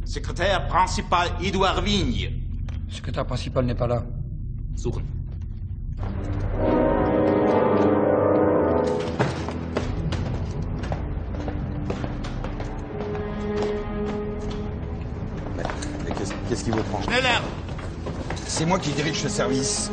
Secrétaire principal Édouard Vigne. Le secrétaire principal n'est pas là. Suchen. Mais qu'est-ce qui vous prend? Schneller! C'est moi qui dirige ce service.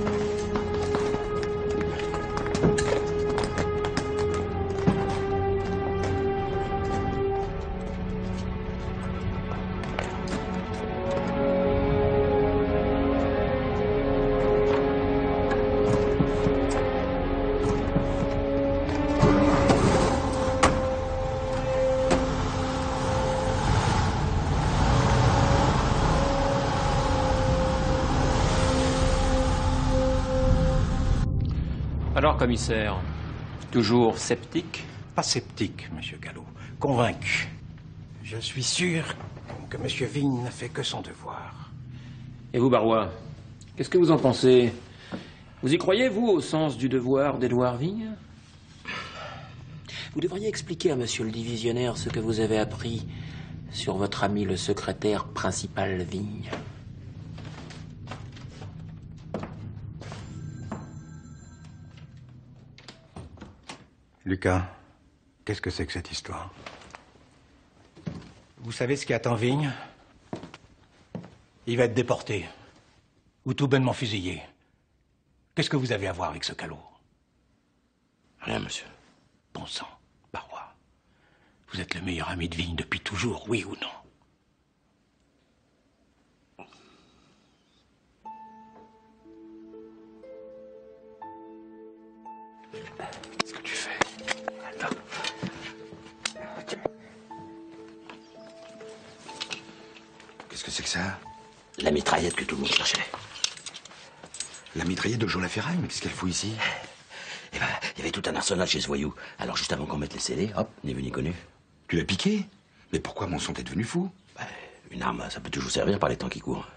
Alors, commissaire, toujours sceptique? Pas sceptique, monsieur Gallo. Convaincu. Je suis sûr que monsieur Vigne n'a fait que son devoir. Et vous, Barrois, qu'est-ce que vous en pensez? Vous y croyez, vous, au sens du devoir d'Édouard Vigne? Vous devriez expliquer à monsieur le divisionnaire ce que vous avez appris sur votre ami le secrétaire principal Vigne. Lucas, qu'est-ce que c'est que cette histoire? Vous savez ce qui attend Vigne? Il va être déporté. Ou tout bonnement fusillé. Qu'est-ce que vous avez à voir avec ce calot? Rien, monsieur. Bon sang, Barrois. Vous êtes le meilleur ami de Vigne depuis toujours, oui ou non? Qu'est-ce que tu fais? Attends. Qu'est-ce que c'est que ça? La mitraillette que tout le monde cherchait. La mitraillette de Jean Laferraille? Mais qu'est-ce qu'elle fout ici? Eh ben, il y avait tout un arsenal chez ce voyou. Alors, juste avant qu'on mette les scellés, hop, ni vu ni connu. Tu l'as piqué? Mais pourquoi mon sang t'es devenu fou? Une arme, ça peut toujours servir par les temps qui courent.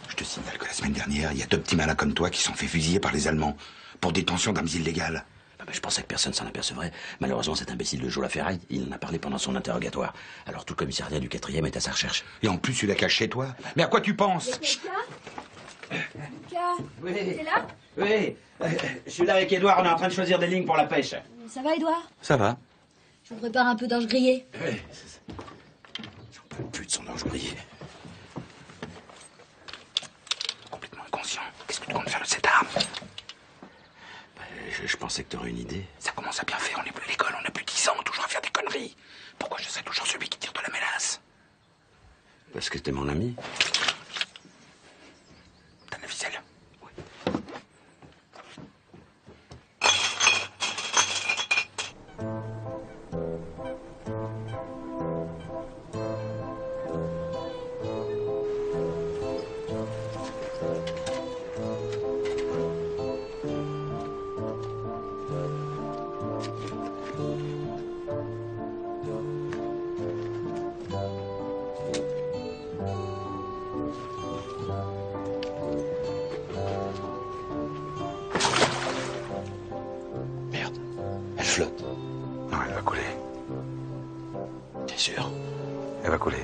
Je te signale que la semaine dernière, il y a 2 petits malins comme toi qui sont fait fusiller par les Allemands pour détention d'armes illégales. Je pensais que personne s'en apercevrait. Malheureusement, cet imbécile de Joe Laferraille, il en a parlé pendant son interrogatoire. Alors tout le commissariat du 4e est à sa recherche. Et en plus, tu la caches chez toi? Mais à quoi tu penses? Lucas, Oui. t'es là? Oui. Je suis là avec Édouard, on est en train de choisir des lignes pour la pêche. Ça va, Édouard? Ça va. Je vous prépare un peu d'orge grillé. Oui, j'en peux plus de son orge grillé. Complètement inconscient. Qu'est-ce que tu comptes faire de cette arme? Je pensais que t'aurais une idée. Ça commence à bien faire, on n'est plus à l'école, on a plus 10 ans, toujours à faire des conneries. Pourquoi je serais toujours celui qui tire de la mélasse? Parce que t'es mon ami. T'as la ficelle? Elle flotte. Non, elle va couler. T'es sûr? Elle va couler.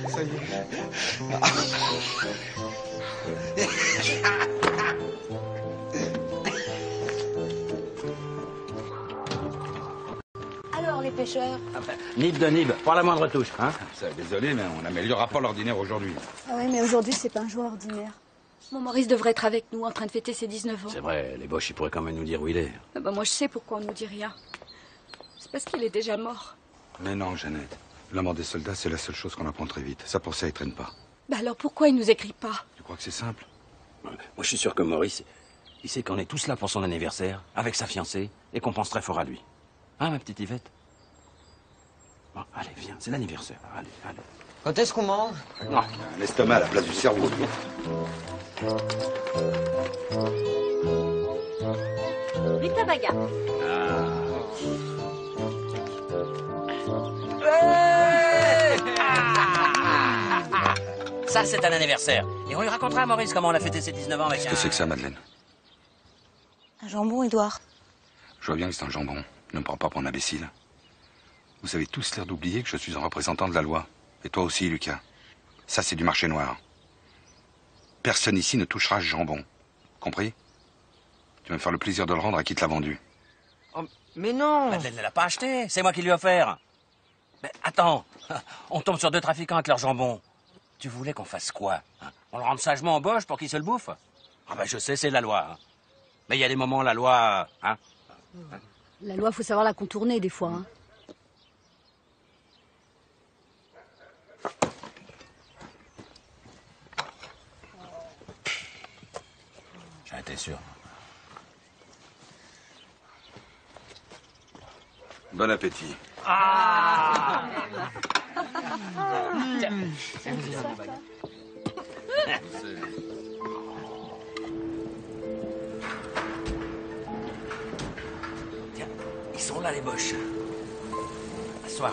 Ça y est. Alors, les pêcheurs? Nib de Nib, pas la moindre touche, hein? Désolé, mais on n'améliorera pas l'ordinaire aujourd'hui. Ah oui, mais aujourd'hui, c'est pas un jour ordinaire. Mon Maurice devrait être avec nous, en train de fêter ses 19 ans. C'est vrai, les Boches, ils pourraient quand même nous dire où il est. Ah bah, moi, je sais pourquoi on nous dit rien. C'est parce qu'il est déjà mort. Mais non, Jeannette. La mort des soldats, c'est la seule chose qu'on apprend très vite. Ça, pour ça, il traîne pas. Bah alors, pourquoi il nous écrit pas? Tu crois que c'est simple? Moi, je suis sûr que Maurice, il sait qu'on est tous là pour son anniversaire, avec sa fiancée, et qu'on pense très fort à lui. Hein, ma petite Yvette? Bon, allez, viens, c'est l'anniversaire. Allez, allez. Quand est-ce qu'on mange? Non, l'estomac à la place du cerveau. Vite, Baga. Ah. Ça, c'est un anniversaire. Et on lui racontera à Maurice comment on a fêté ses 19 ans avec Qu'est-ce que c'est que ça, Madeleine? Un jambon, Édouard. Je vois bien que c'est un jambon. Ne me prends pas pour un imbécile. Vous avez tous l'air d'oublier que je suis un représentant de la loi. Et toi aussi, Lucas. Ça, c'est du marché noir. Personne ici ne touchera ce jambon. Compris? Tu vas me faire le plaisir de le rendre à qui te l'a vendu. Oh, mais non! Madeleine ne l'a pas acheté, c'est moi qui lui ai offert. Mais attends, on tombe sur deux trafiquants avec leur jambon. Tu voulais qu'on fasse quoi? On le rende sagement en boche pour qu'il se le bouffe? Ah ben je sais, c'est la loi. Hein. Mais il y a des moments, la loi... Hein? La loi, faut savoir la contourner des fois. Hein. J'en étais sûr. Bon appétit. Tiens, ils sont là, les boches. Asseoir.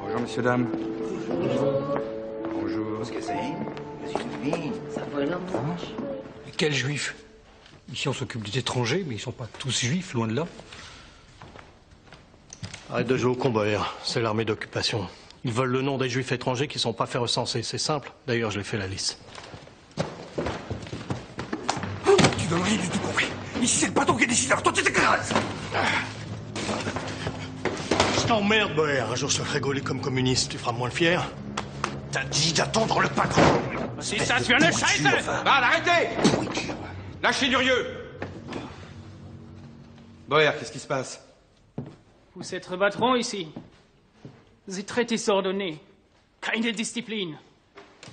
Bonjour, messieurs, dames. Bonjour. Mais quels juifs? Ici, on s'occupe des étrangers, mais ils sont pas tous juifs, loin de là. Arrête de jouer au combat, c'est l'armée d'occupation. Ils veulent le nom des juifs étrangers qui ne sont pas fait recenser, c'est simple. D'ailleurs, je l'ai fait la liste. Tu donnes rien du tout compris. Ici, c'est le patron qui est décideur. Toi, tu t'écrases. Je t'emmerde, Boer. Un jour, je te ferai gauler comme communiste. Tu feras moins le fier. T'as dit d'attendre le patron. Si ça devient le scheiße! Arrêtez! Lâchez Durieux! Boer, qu'est-ce qui se passe? Vous êtes patron ici. Vous êtes très désordonné. Keine Discipline.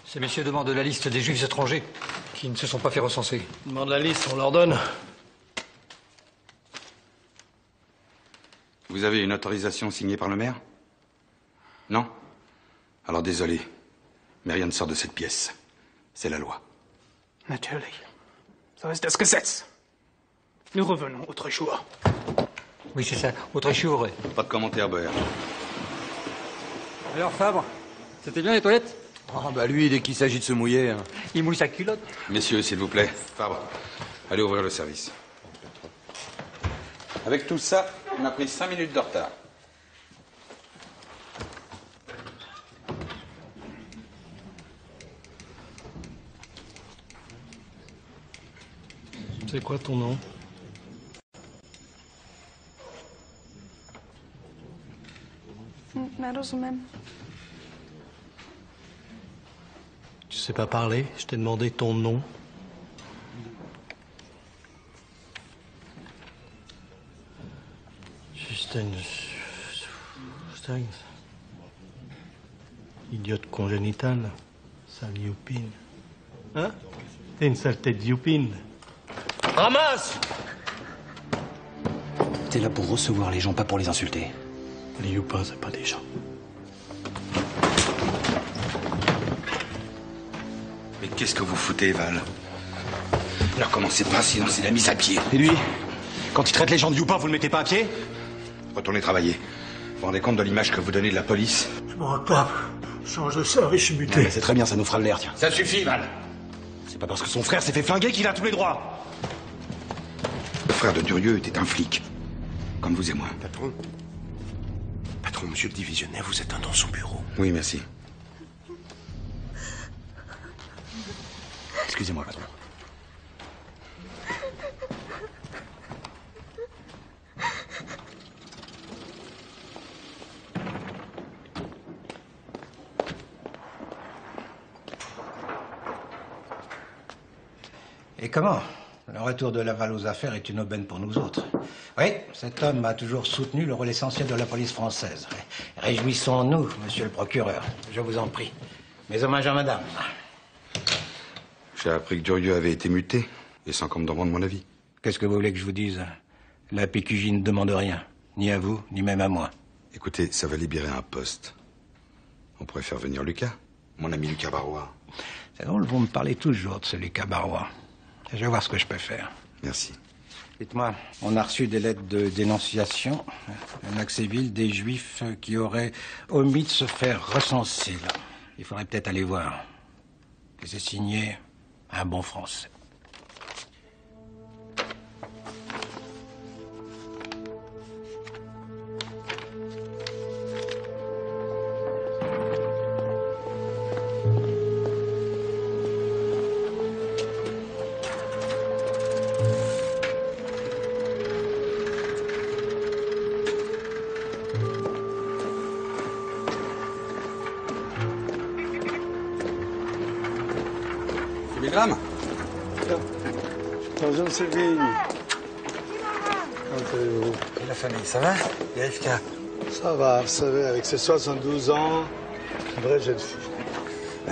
Ces messieurs demandent la liste des juifs étrangers qui ne se sont pas fait recenser. Demande la liste, on leur donne. Vous avez une autorisation signée par le maire? Non? Alors désolé, mais rien ne sort de cette pièce. C'est la loi. Natürlich. So ist das Gesetz. Nous revenons au Tréchour. Oui, c'est ça, au Tréchour. Pas de commentaire, Boer. Alors, Fabre, c'était bien les toilettes? Ah bah lui, dès qu'il s'agit de se mouiller... Hein. Il mouille sa culotte. Messieurs, s'il vous plaît. Fabre, allez ouvrir le service. Avec tout ça, on a pris 5 minutes de retard. C'est quoi ton nom? Nerozumím. Tu sais pas parler? Je t'ai demandé ton nom. Justin... Idiote congénitale. Sale youpine. Hein? T'es une sale tête youpine. Ramasse! T'es là pour recevoir les gens, pas pour les insulter. Les youpins, c'est pas des gens. Mais qu'est-ce que vous foutez, Val? Ne recommencez pas, sinon c'est la mise à pied. Et lui? Quand il traite les gens de youpins, vous le mettez pas à pied? Retournez travailler. Vous vous rendez compte de l'image que vous donnez de la police? Je m'en tape. Change de service, je suis buté. C'est très bien, ça nous fera de l'air, tiens. Ça suffit, Val. C'est pas parce que son frère s'est fait flinguer qu'il a tous les droits. Le frère de Durieux était un flic. Comme vous et moi. Patron? Patron, monsieur le divisionnaire, vous êtes dans son bureau. Oui, merci. Excusez-moi, patron. Et comment? Le retour de Laval aux affaires est une aubaine pour nous autres. Oui, cet homme a toujours soutenu le rôle essentiel de la police française. Réjouissons-nous, monsieur le procureur. Je vous en prie. Mes hommages à madame. J'ai appris que Durieux avait été muté, et sans qu'on me demande mon avis. Qu'est-ce que vous voulez que je vous dise? La PQJ ne demande rien. Ni à vous, ni même à moi. Écoutez, ça va libérer un poste. On pourrait faire venir Lucas, mon ami Lucas Barois. C'est drôle, vous me parlez toujours de ce Lucas Barois. Je vais voir ce que je peux faire. Merci. Dites-moi, on a reçu des lettres de dénonciation à Naxéville des Juifs qui auraient omis de se faire recenser. Là. Il faudrait peut-être aller voir. Et c'est signé un bon Français. Télégramme. Bonjour, M. Vigne. Comment allez-vous? Et la famille, ça va? Et Rivka? Ça va, vous savez, avec ses 72 ans, une vraie jeune fille.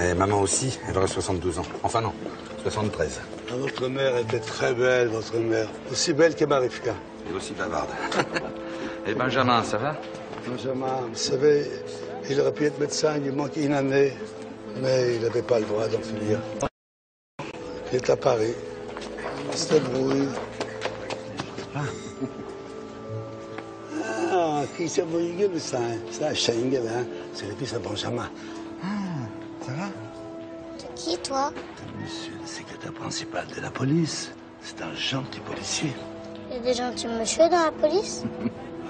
Et maman aussi, elle aurait 72 ans. Enfin non, 73. Ah, votre mère était très belle, votre mère. Aussi belle que ma Rivka. Et aussi bavarde. Et Benjamin, ça va? Benjamin, vous savez, il aurait pu être médecin, il lui manquait une année, mais il n'avait pas le droit d'en finir. Il est à Paris. Il se débrouille. Ah, qui s'est brouillé, mais c'est un Schengen, hein. C'est le fils de Benjamin. Ça va? C'est qui, toi? Monsieur le secrétaire principal de la police. C'est un gentil policier. Il y a des gentils monsieur dans la police?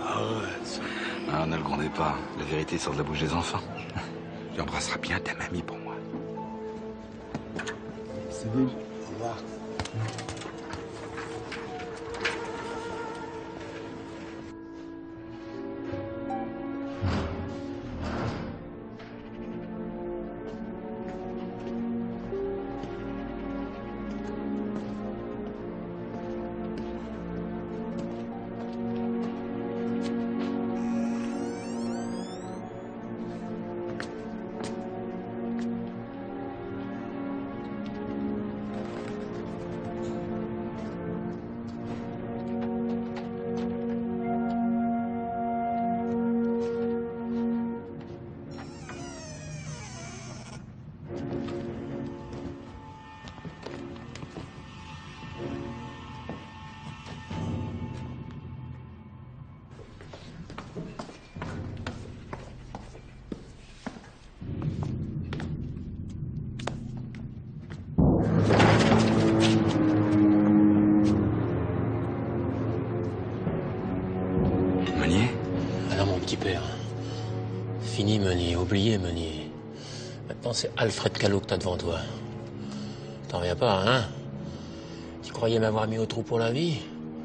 Arrête. Ah, ne le grondez pas. La vérité sort de la bouche des enfants. Tu embrasseras bien ta mamie pour moi. C'est bien. Au revoir. Meunier? Alors, mon petit père, fini Meunier, oubliez Meunier. Maintenant, c'est Alfred Callot que t'as devant toi. T'en reviens pas, hein? Tu croyais m'avoir mis au trou pour la vie?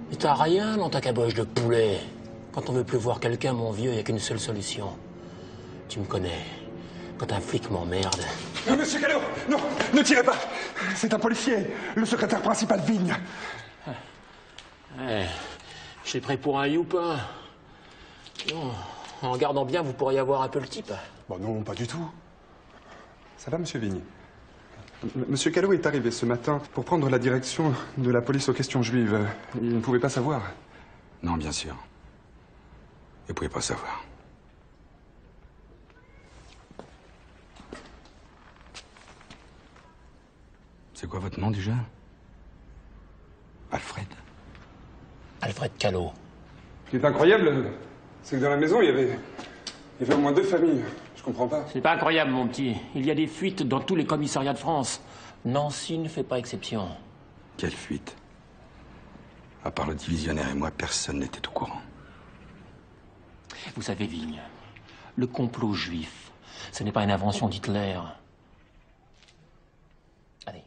Mais t'as rien dans ta caboche de poulet. Quand on veut plus voir quelqu'un, mon vieux, il n'y a qu'une seule solution. Tu me connais. Quand un flic m'emmerde... Non, monsieur Callot, non, ne tirez pas. C'est un policier, le secrétaire principal Vigne. Ouais, je suis prêt pour un youpin. Non, en regardant bien, vous pourriez avoir un peu le type. Bon, non, pas du tout. Ça va, monsieur Vigne? Monsieur Callot est arrivé ce matin pour prendre la direction de la police aux questions juives. Il ne pouvait pas savoir. Non, bien sûr. Il ne pouvait pas savoir. C'est quoi votre nom déjà? Alfred. Alfred Callot. Ce qui est incroyable, c'est que dans la maison, il y avait au moins 2 familles. Je comprends pas. C'est pas incroyable, mon petit. Il y a des fuites dans tous les commissariats de France. Nancy ne fait pas exception. Quelle fuite? À part le divisionnaire et moi, personne n'était au courant. Vous savez, Vigne, le complot juif, ce n'est pas une invention d'Hitler. Allez.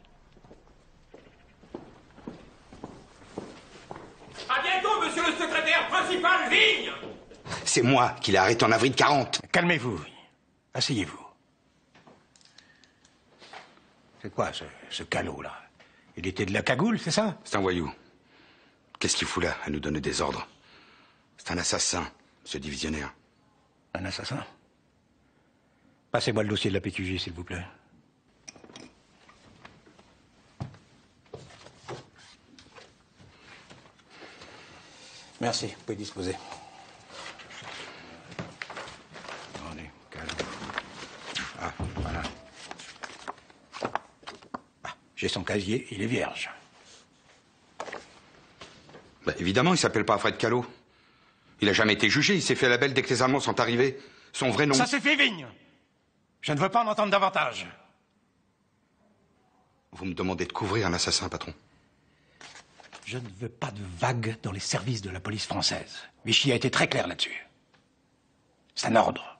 À bientôt, monsieur le secrétaire principal Vigne! C'est moi qui l'ai arrêté en avril 40. Calmez-vous. Asseyez-vous. C'est quoi, ce Callot, là? Il était de la cagoule, c'est ça? C'est un voyou. Qu'est-ce qu'il fout là, à nous donner des ordres? C'est un assassin, ce divisionnaire. Un assassin? Passez-moi le dossier de la PQJ, s'il vous plaît. Merci, vous pouvez disposer. Attendez, Callot. Ah, voilà. J'ai son casier, il est vierge. Bah, évidemment, il s'appelle pas Fred Callot. Il a jamais été jugé, il s'est fait la belle dès que les Allemands sont arrivés. Son vrai nom... Ça suffit, Vigne! Je ne veux pas en entendre davantage. Vous me demandez de couvrir un assassin, patron. Je ne veux pas de vagues dans les services de la police française. Vichy a été très clair là-dessus. C'est un ordre.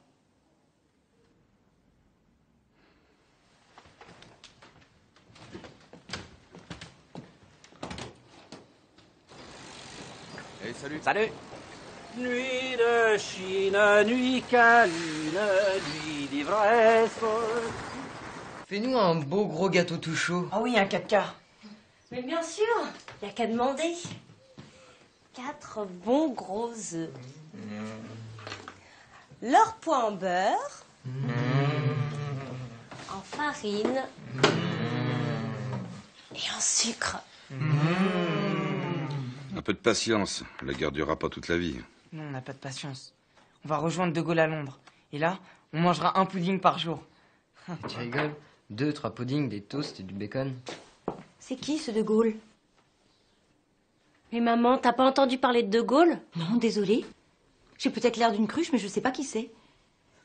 Hey, salut. Salut. Nuit de Chine, nuit câline, nuit d'ivresse. Fais-nous un beau gros gâteau tout chaud. Ah oui, un 4K. Mais bien sûr, y a qu'à demander. 4 bons gros œufs. Leur poids en beurre. En farine. Et en sucre. Un peu de patience, la guerre durera pas toute la vie. Non, on n'a pas de patience. On va rejoindre De Gaulle à Londres. Et là, on mangera un pudding par jour. Tu rigoles? 2, 3 puddings, des toasts et du bacon. C'est qui ce De Gaulle? Mais maman, t'as pas entendu parler de De Gaulle? Non, désolée. J'ai peut-être l'air d'une cruche, mais je sais pas qui c'est.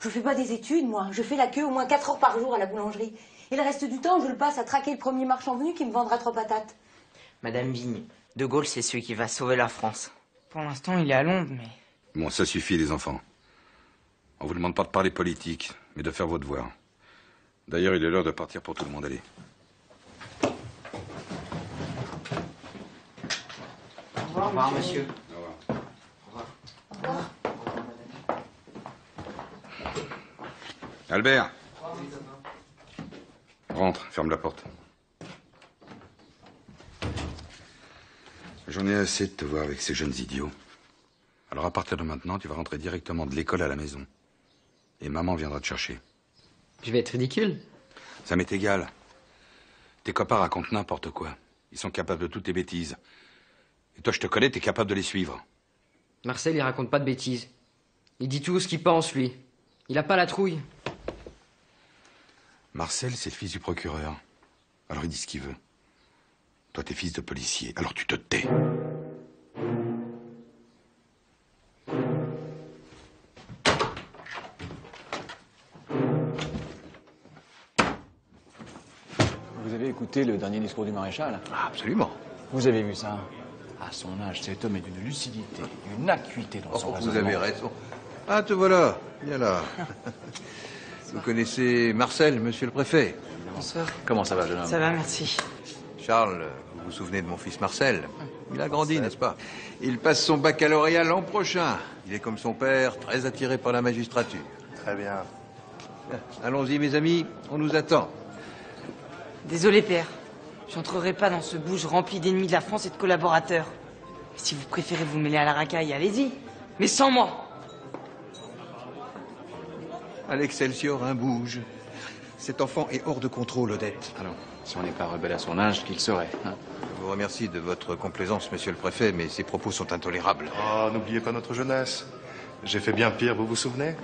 Je fais pas des études, moi. Je fais la queue au moins 4 heures par jour à la boulangerie. Et le reste du temps, je le passe à traquer le premier marchand venu qui me vendra 3 patates. Madame Vigne, De Gaulle, c'est celui qui va sauver la France. Pour l'instant, il est à Londres, mais... Bon, ça suffit, les enfants. On vous demande pas de parler politique, mais de faire votre devoir. D'ailleurs, il est l'heure de partir pour tout le monde. Allez. Au revoir, monsieur. Au revoir. Albert. Rentre, ferme la porte. J'en ai assez de te voir avec ces jeunes idiots. Alors à partir de maintenant, tu vas rentrer directement de l'école à la maison. Et maman viendra te chercher. Je vais être ridicule. Ça m'est égal. Tes copains racontent n'importe quoi. Ils sont capables de toutes les bêtises. Et toi, je te connais, t'es capable de les suivre. Marcel, il raconte pas de bêtises. Il dit tout ce qu'il pense, lui. Il a pas la trouille. Marcel, c'est le fils du procureur. Alors il dit ce qu'il veut. Toi, t'es fils de policier, alors tu te tais. Vous avez écouté le dernier discours du maréchal? Ah, absolument. Vous avez vu ça? À son âge, cet homme est d'une lucidité, d'une acuité dans son raisonnement. Vous avez raison. Ah, te voilà. Viens là. Vous connaissez Marcel, monsieur le préfet? Bonsoir. Comment ça va, jeune homme? Ça va, merci. Charles, vous vous souvenez de mon fils Marcel? Il a grandi, n'est-ce pas? Il passe son baccalauréat l'an prochain. Il est comme son père, très attiré par la magistrature. Très bien. Allons-y, mes amis, on nous attend. Désolé, père. J'entrerai pas dans ce bouge rempli d'ennemis de la France et de collaborateurs. Et si vous préférez vous mêler à la racaille, allez-y. Mais sans moi. À l'Excelsior, un bouge. Cet enfant est hors de contrôle, Odette. Alors, si on n'est pas rebelle à son âge, qu'il serait, hein? Je vous remercie de votre complaisance, monsieur le préfet, mais ces propos sont intolérables. Oh, n'oubliez pas notre jeunesse. J'ai fait bien pire, vous vous souvenez?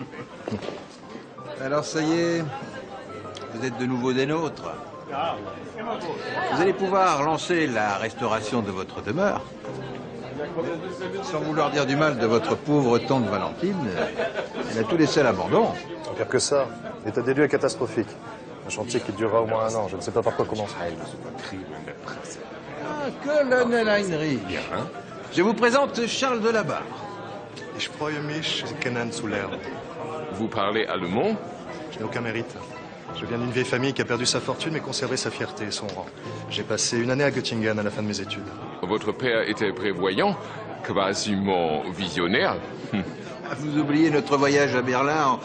Alors, ça y est, vous êtes de nouveau des nôtres. Vous allez pouvoir lancer la restauration de votre demeure. Sans vouloir dire du mal de votre pauvre tante Valentine, elle a tout laissé à l'abandon. Pire que ça, l'état des lieux est catastrophique. Un chantier qui durera au moins 1 an. Je ne sais pas par quoi commencer. Ah, colonel Heinrich. Je vous présente Charles de Labarre. Ich freue mich, Sie kennen zu lernen. Vous parlez allemand? Je n'ai aucun mérite. Je viens d'une vieille famille qui a perdu sa fortune mais conservé sa fierté et son rang. J'ai passé 1 année à Göttingen à la fin de mes études. Votre père était prévoyant, quasiment visionnaire. Vous oubliez notre voyage à Berlin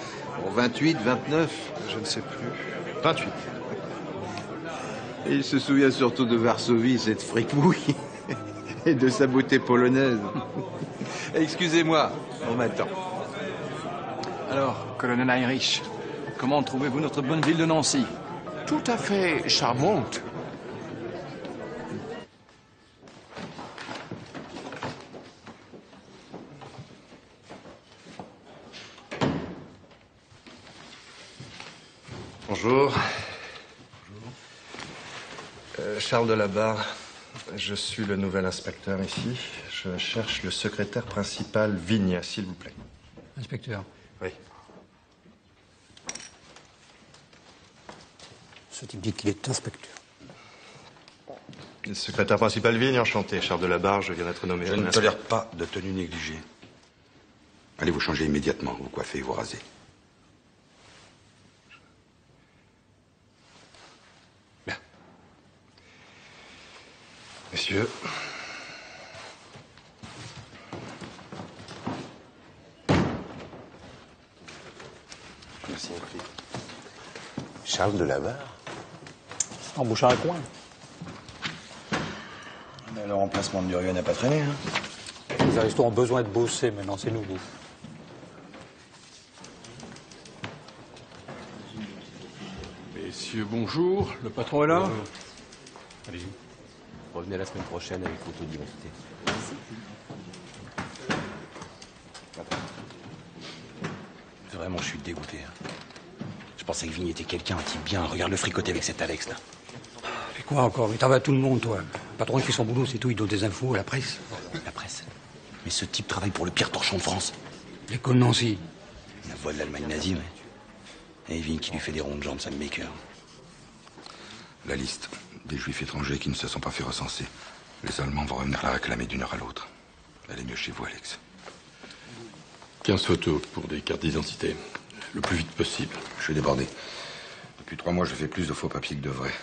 en 28, 29? Je ne sais plus. 28. Et il se souvient surtout de Varsovie, cette fricouille, et de sa beauté polonaise. Excusez-moi, on m'attend. Alors, colonel Heinrich, comment trouvez-vous notre bonne ville de Nancy? Tout à fait charmante. Bonjour. Charles Delabarre, je suis le nouvel inspecteur ici. Je cherche le secrétaire principal Vigne, s'il vous plaît. Inspecteur. Oui. Ce type dit qu'il est inspecteur. Le secrétaire principal Vigne, enchanté. Charles Delabarre, je viens d'être nommé. Je ne tolère pas de tenue négligée. Allez vous changer immédiatement, vous coiffez et vous rasez. Bien. Messieurs. Merci, Charles Delabarre. Embauche un coin. Mais le remplacement de Durieux n'a pas traîné, hein. Les aristos ont besoin de bosser, maintenant c'est nouveau. Messieurs, bonjour. Le patron est là? Allez-y. Revenez la semaine prochaine avec photo d'identité. Vraiment, je suis dégoûté. Je pensais que Vigne était quelqu'un, un type bien. Regarde le fricoter avec cet Alex, là. Et quoi encore? Mais t'en vas à tout le monde, toi. Le patron, il fait son boulot, c'est tout. Il donne des infos à la presse. La presse? Mais ce type travaille pour le pire torchon de France. L'école Nancy. La voix de l'Allemagne nazie, ouais. Et Vigne qui lui fait des ronds de jambes, ça me m'écoeure. La liste des juifs étrangers qui ne se sont pas fait recenser. Les Allemands vont revenir la réclamer d'une heure à l'autre. Elle est mieux chez vous, Alex. 15 photos pour des cartes d'identité. Le plus vite possible. Je suis débordé. Depuis 3 mois, je fais plus de faux papiers que de vrais.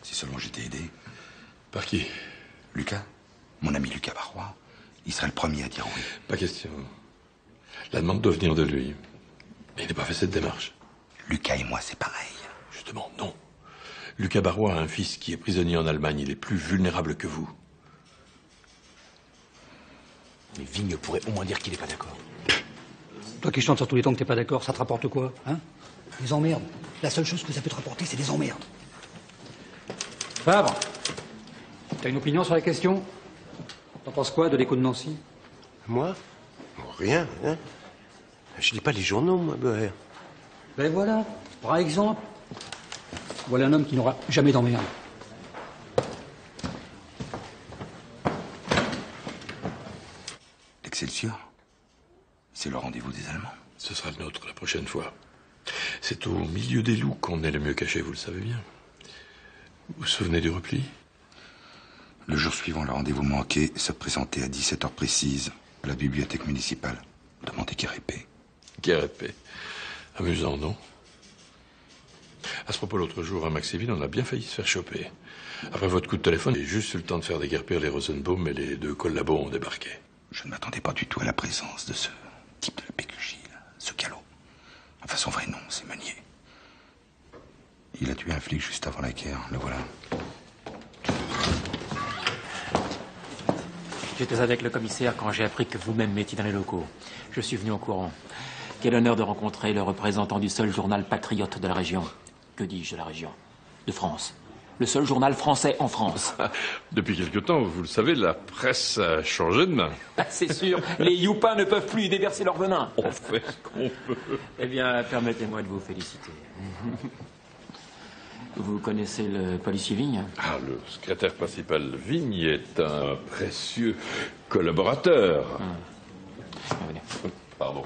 Si seulement j'étais aidé. Par qui? Lucas. Mon ami Lucas Barrois. Il serait le premier à dire oui. Pas question. La demande doit venir de lui. Il n'a pas fait cette démarche. Lucas et moi, c'est pareil. Justement, non. Lucas Barrois a un fils qui est prisonnier en Allemagne. Il est plus vulnérable que vous. Mais Vigne pourrait au moins dire qu'il n'est pas d'accord. Toi qui chantes sur tous les temps que t'es pas d'accord, ça te rapporte quoi, hein? Des emmerdes. La seule chose que ça peut te rapporter, c'est des emmerdes. Fabre, t'as une opinion sur la question? T'en penses quoi de l'écho de Nancy? Moi? Rien, hein. Je lis pas les journaux, moi, Boer. Ben voilà, par exemple. Voilà un homme qui n'aura jamais d'emmerde. L'Excelsior? C'est le rendez-vous des Allemands. Ce sera le nôtre la prochaine fois. C'est au milieu des loups qu'on est le mieux caché, vous le savez bien. Vous vous souvenez du repli? Le jour suivant, le rendez-vous manqué, se présenter à 17h précises à la bibliothèque municipale. Demandez Guérépé. Guérépé. Amusant, non? À ce propos, l'autre jour, à Maxéville, on a bien failli se faire choper. Après votre coup de téléphone, j'ai juste eu le temps de faire déguerpir les Rosenbaum et les 2 collabos ont débarqué. Je ne m'attendais pas du tout à la présence de ce type de la PQJ, là, ce calot. Enfin, son vrai nom, c'est Meunier. Il a tué un flic juste avant la guerre, le voilà. J'étais avec le commissaire quand j'ai appris que vous-même m'étiez dans les locaux. Je suis venu en courant. Quel honneur de rencontrer le représentant du seul journal patriote de la région. Que dis-je de la région? De France. Le seul journal français en France. Depuis quelque temps, vous le savez, la presse a changé de main. C'est sûr, les youpins ne peuvent plus y déverser leur venin. On fait ce qu'on peut. Eh bien, permettez-moi de vous féliciter. Vous connaissez le policier Vigne? Ah, le secrétaire principal Vigne est un précieux collaborateur. Venez. Pardon.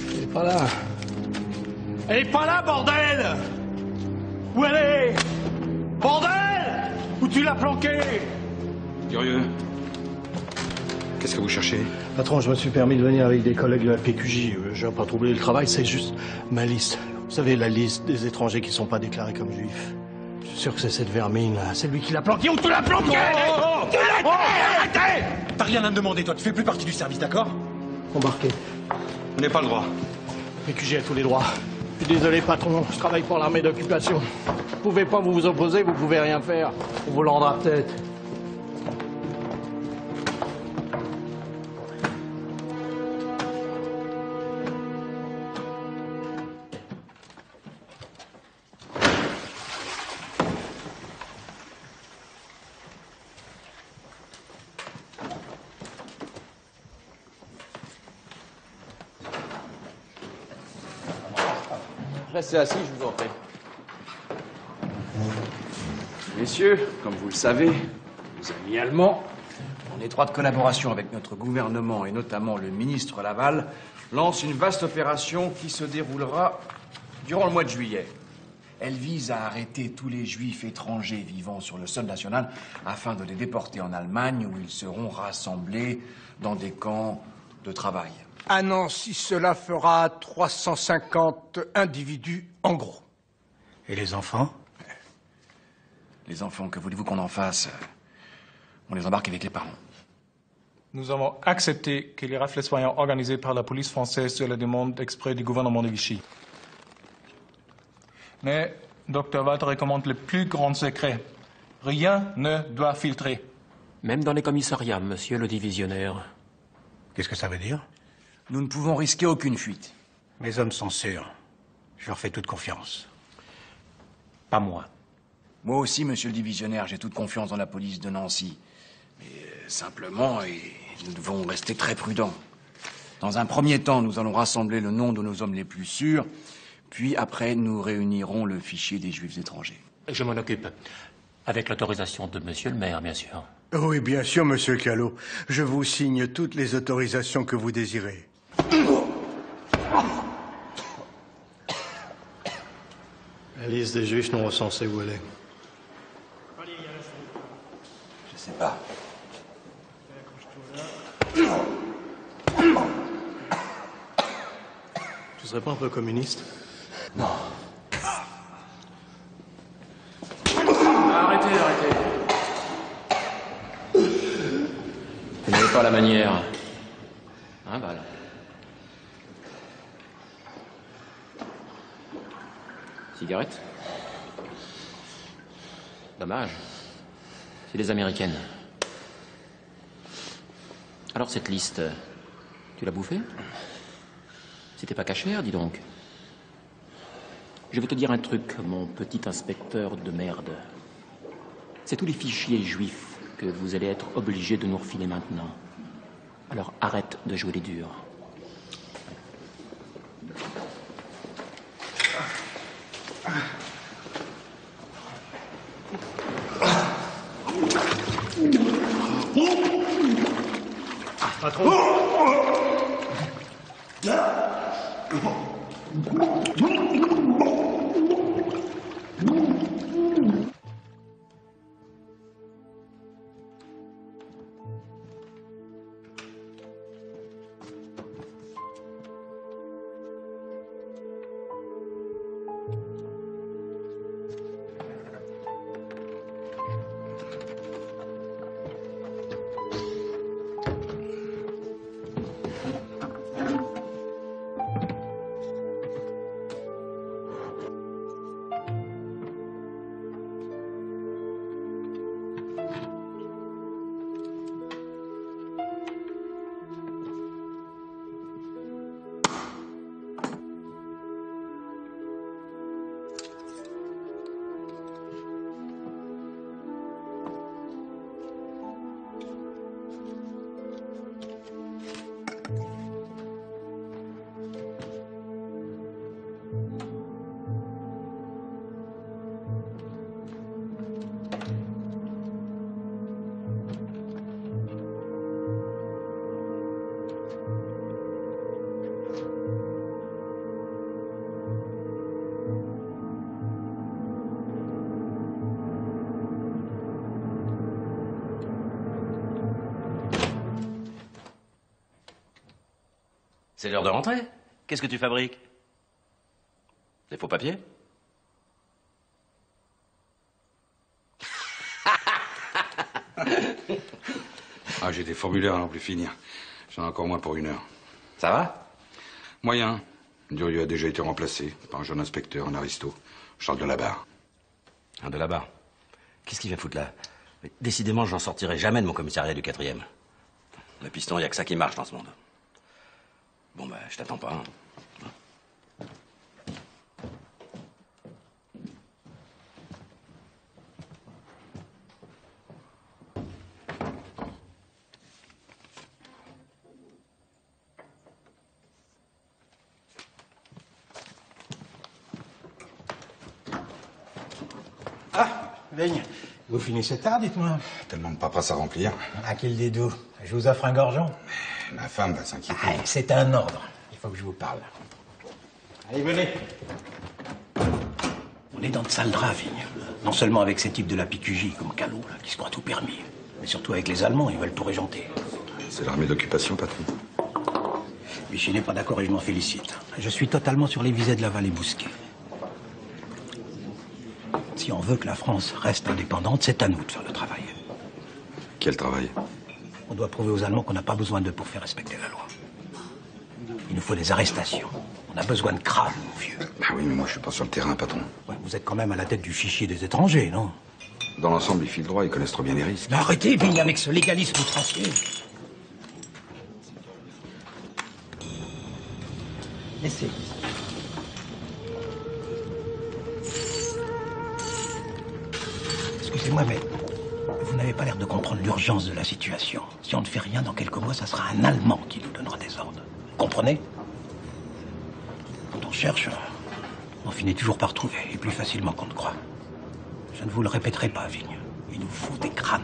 Elle est pas là. Elle est pas là, bordel! Où elle est? Bordel! Où tu l'as planquée? Curieux. Qu'est-ce que vous cherchez? Patron, je me suis permis de venir avec des collègues de la PQJ. Je viens pas troubler le travail, c'est juste ma liste. Vous savez, la liste des étrangers qui sont pas déclarés comme juifs. Je suis sûr que c'est cette vermine, là. C'est lui qui l'a planqué. Où tu l'as planquée? Arrêtez! T'as rien à me demander, toi. Tu fais plus partie du service, d'accord? Embarquez. Vous n'avez pas le droit. PQJ a tous les droits. Je suis désolé, patron. Je travaille pour l'armée d'occupation. Vous pouvez pas vous opposer, vous pouvez rien faire. On vous le rendra peut-être. Restez assis, je vous en prie. Messieurs, comme vous le savez, nos amis allemands, en étroite collaboration avec notre gouvernement et notamment le ministre Laval, lancent une vaste opération qui se déroulera durant le mois de juillet. Elle vise à arrêter tous les juifs étrangers vivant sur le sol national afin de les déporter en Allemagne où ils seront rassemblés dans des camps de travail. À Nancy, cela fera 350 individus en gros. Et les enfants? Les enfants, que voulez-vous qu'on en fasse? On les embarque avec les parents. Nous avons accepté que les rafles soient organisés par la police française sur la demande exprès du gouvernement de Vichy. Mais Dr. Walter recommande le plus grand secret. Rien ne doit filtrer. Même dans les commissariats, monsieur le divisionnaire. Qu'est-ce que ça veut dire? Nous ne pouvons risquer aucune fuite. Mes hommes sont sûrs. Je leur fais toute confiance. Pas moi. Moi aussi, monsieur le divisionnaire, j'ai toute confiance dans la police de Nancy. Mais simplement, nous devons rester très prudents. Dans un premier temps, nous allons rassembler le nom de nos hommes les plus sûrs, puis après, nous réunirons le fichier des juifs étrangers. Je m'en occupe. Avec l'autorisation de monsieur le maire, bien sûr. Oui, bien sûr, monsieur Callot. Je vous signe toutes les autorisations que vous désirez. La liste des juifs non recensés, où elle est? Je sais pas. Tu serais pas un peu communiste? Non. Arrêtez. Vous n'avez pas la manière. Hein, voilà. Cigarette? Dommage. C'est des Américaines. Alors cette liste, tu l'as bouffée? C'était pas cachère, dis donc. Je vais te dire un truc, mon petit inspecteur de merde. C'est tous les fichiers juifs que vous allez être obligés de nous refiler maintenant. Alors arrête de jouer les durs. Patron. C'est l'heure de rentrer. Qu'est-ce que tu fabriques? Des faux papiers? Ah, j'ai des formulaires à n'en plus finir. J'en ai encore moins pour 1 heure. Ça va? Moyen. Durieux a déjà été remplacé par un jeune inspecteur, un aristo, Charles Delabarre. Un Delabarre? Qu'est-ce qu'il vient foutre là? Décidément, j'en sortirai jamais de mon commissariat du 4e. Le piston, il n'y a que ça qui marche dans ce monde. Bon, bah, je t'attends pas. Hein. Vigne, vous finissez tard, dites-moi. Tellement de paperasse à remplir. À qui le dédoux? Je vous offre un gorgeon. Ma femme va s'inquiéter. Ah, c'est un ordre. Il faut que je vous parle. Allez, venez. On est dans de sales draps, Vigne. Non seulement avec ces types de la PQJ, comme Calot, là, qui se croient tout permis, mais surtout avec les Allemands, ils veulent tout régenter. C'est l'armée d'occupation, patron. Vichy n'est pas d'accord et je m'en félicite. Je suis totalement sur les visées de la vallée Bousquet. Si on veut que la France reste indépendante, c'est à nous de faire le travail. Quel travail? On doit prouver aux Allemands qu'on n'a pas besoin d'eux pour faire respecter la loi. Il nous faut des arrestations. On a besoin de crânes, mon vieux. Bah oui, mais moi je suis pas sur le terrain, patron. Ouais, vous êtes quand même à la tête du fichier des étrangers, non? Dans l'ensemble, ils filent droit, ils connaissent trop bien les risques. Mais arrêtez, Vigne, avec ce légalisme outrancier. Laissez. Excusez-moi, mais vous n'avez pas l'air de comprendre l'urgence de la situation. Si on ne fait rien, dans quelques mois, ça sera un Allemand qui nous donnera des ordres. Vous comprenez? Quand on cherche, on finit toujours par trouver, et plus facilement qu'on ne croit. Je ne vous le répéterai pas, Vigne. Il nous faut des crânes.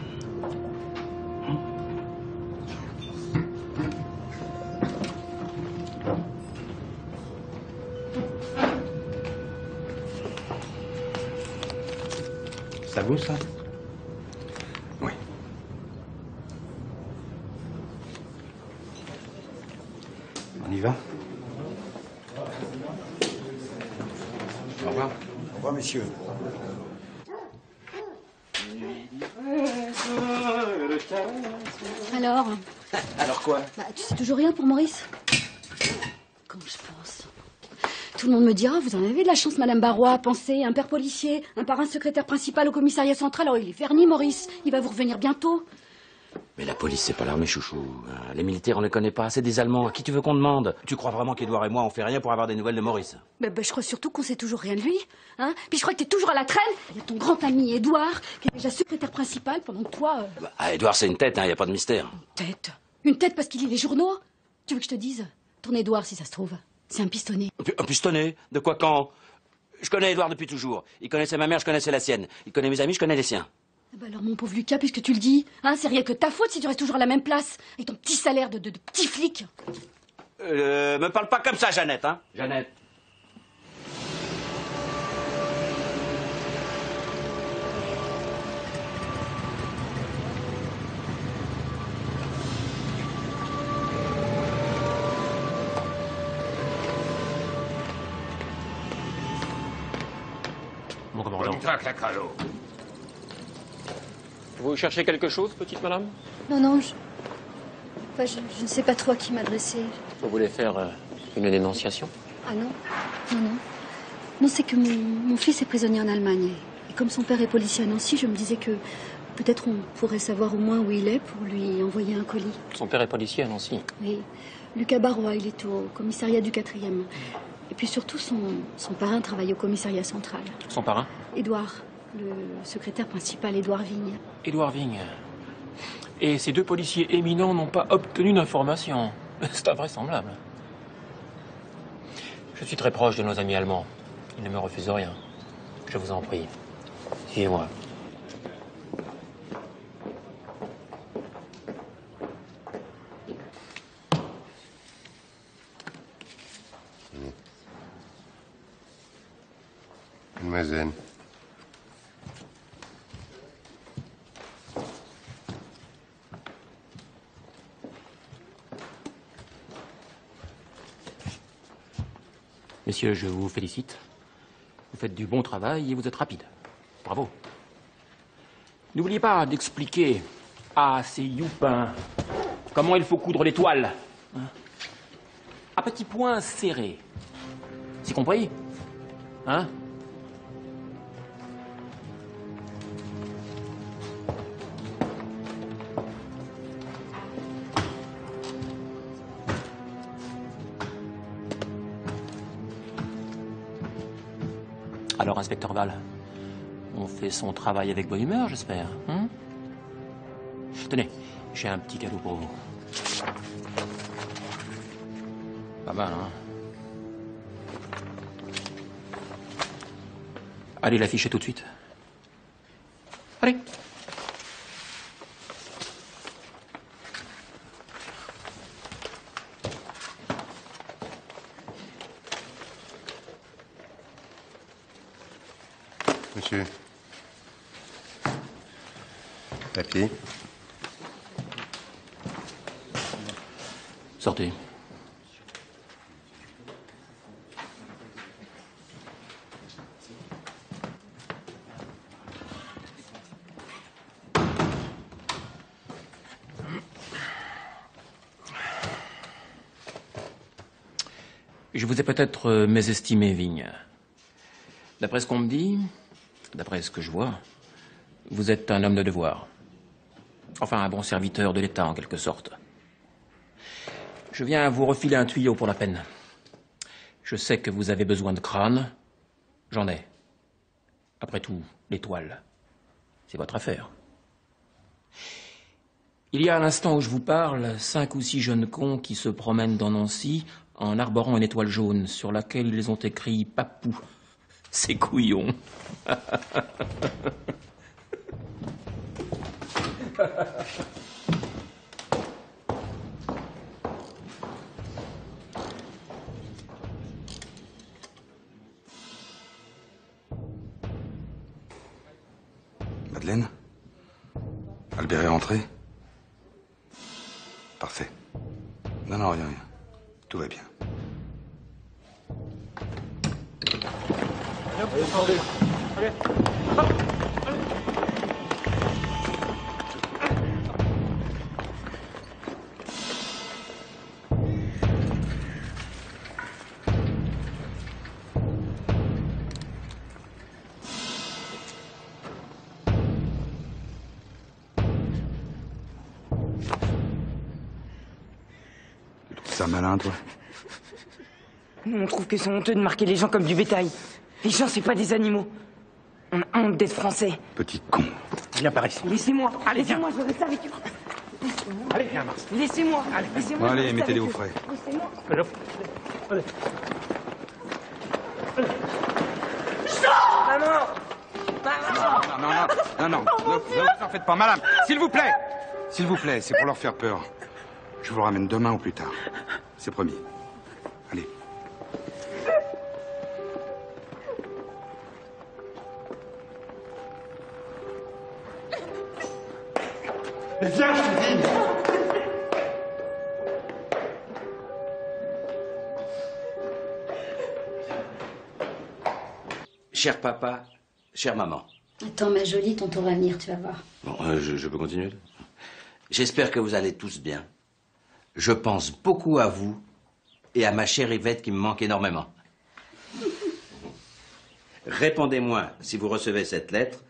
Ça vous, ça? Oui. On y va? Au revoir. Au revoir, messieurs. Alors? Alors quoi? Bah, tu sais toujours rien pour Maurice? Quand je pense. Tout le monde me dira, vous en avez de la chance, Madame Barrois. Pensez, un père policier, un parrain secrétaire principal au commissariat central. Alors il est verni, Maurice. Il va vous revenir bientôt. Mais la police, c'est pas l'armée, chouchou. Les militaires, on les connaît pas. C'est des Allemands. À qui tu veux qu'on demande? Tu crois vraiment qu'Édouard et moi, on fait rien pour avoir des nouvelles de Maurice? Bah, je crois surtout qu'on sait toujours rien de lui. Hein. Puis je crois que t'es toujours à la traîne. Il y a ton grand ami Édouard, qui est déjà secrétaire principal, pendant que toi... Édouard, c'est une tête, hein. Y a pas de mystère. Tête? Une tête parce qu'il lit les journaux? Tu veux que je te dise? Ton Édouard, si ça se trouve, c'est un pistonné. Un pistonné? De quoi quand? Je connais Édouard depuis toujours. Il connaissait ma mère, je connaissais la sienne. Il connaît mes amis, je connais les siens. Bah alors, mon pauvre Lucas, puisque tu le dis, hein, c'est rien que ta faute si tu restes toujours à la même place, avec ton petit salaire de petit flic. Me parle pas comme ça, Jeannette, hein? Jeannette. Mon commandant. Calot. Vous cherchez quelque chose, petite madame? Non, non, je ne sais pas trop à qui m'adresser. Vous voulez faire une dénonciation? Ah non, non, non. Non, c'est que mon fils est prisonnier en Allemagne. Et comme son père est policier à Nancy, je me disais que peut-être on pourrait savoir au moins où il est pour lui envoyer un colis. Son père est policier à Nancy? Oui. Lucas Barrois, il est au commissariat du 4e. Et puis surtout, son parrain travaille au commissariat central. Son parrain? Édouard, le secrétaire principal, Édouard Vigne. Édouard Vigne. Et ces deux policiers éminents n'ont pas obtenu d'informations. C'est invraisemblable. Je suis très proche de nos amis allemands. Ils ne me refusent rien. Je vous en prie. Suivez-moi. Mademoiselle. Messieurs, je vous félicite. Vous faites du bon travail et vous êtes rapide. Bravo. N'oubliez pas d'expliquer à ces youpins comment il faut coudre les toiles. Hein, à petits points serrés. C'est compris? Hein? Alors, inspecteur Val, on fait son travail avec bonne humeur, j'espère. Hein? Tenez, j'ai un petit cadeau pour vous. Pas mal, hein? Allez l'afficher tout de suite. Allez. Monsieur. Papier. Sortez. Je vous ai peut-être mésestimé, Vigne. D'après ce qu'on me dit, d'après ce que je vois, vous êtes un homme de devoir. Enfin, un bon serviteur de l'État, en quelque sorte. Je viens vous refiler un tuyau pour la peine. Je sais que vous avez besoin de crâne. J'en ai. Après tout, l'étoile, c'est votre affaire. Il y a à l'instant où je vous parle, 5 ou 6 jeunes cons qui se promènent dans Nancy en arborant une étoile jaune sur laquelle ils ont écrit « Papou ». C'est couillon. Madeleine? Albert est rentré? Parfait. Non, non, rien, rien. Tout va bien. Allez, allez. Tu trouves ça malin, toi? On trouve que c'est honteux de marquer les gens comme du bétail. Les gens, c'est pas des animaux. On a honte d'être français. Petit con. Viens par ici. Laissez-moi. Allez, viens. Laissez-moi, je veux rester avec eux. Allez, viens, Mars. Laissez-moi. Laissez-moi. Bon, je veux allez, rester mettez-les avec au frais. eux. Laissez-moi. Allez. Maman. Non, ne vous en faites pas, madame. S'il vous plaît. S'il vous plaît, c'est pour leur faire peur. Je vous le ramène demain ou plus tard. C'est promis. Allez. Mais viens, je te dis. Cher papa, chère maman. Attends, ma jolie, tonton va venir, tu vas voir. Bon, je peux continuer. J'espère que vous allez tous bien. Je pense beaucoup à vous et à ma chère Yvette qui me manque énormément. Répondez-moi si vous recevez cette lettre.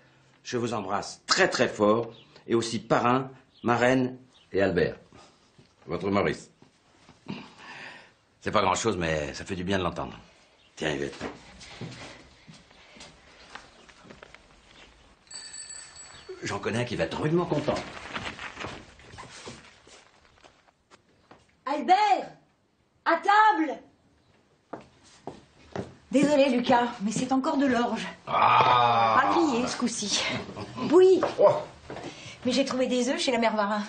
Je vous embrasse très très fort et aussi parrain, marraine et Albert. Votre Maurice. C'est pas grand-chose, mais ça fait du bien de l'entendre. Tiens, Yvette. J'en connais un qui va être rudement content. Albert! À table! Désolé, Lucas, mais c'est encore de l'orge. Pas grillé, ce coup-ci. Oui. Mais j'ai trouvé des œufs chez la mère Varin.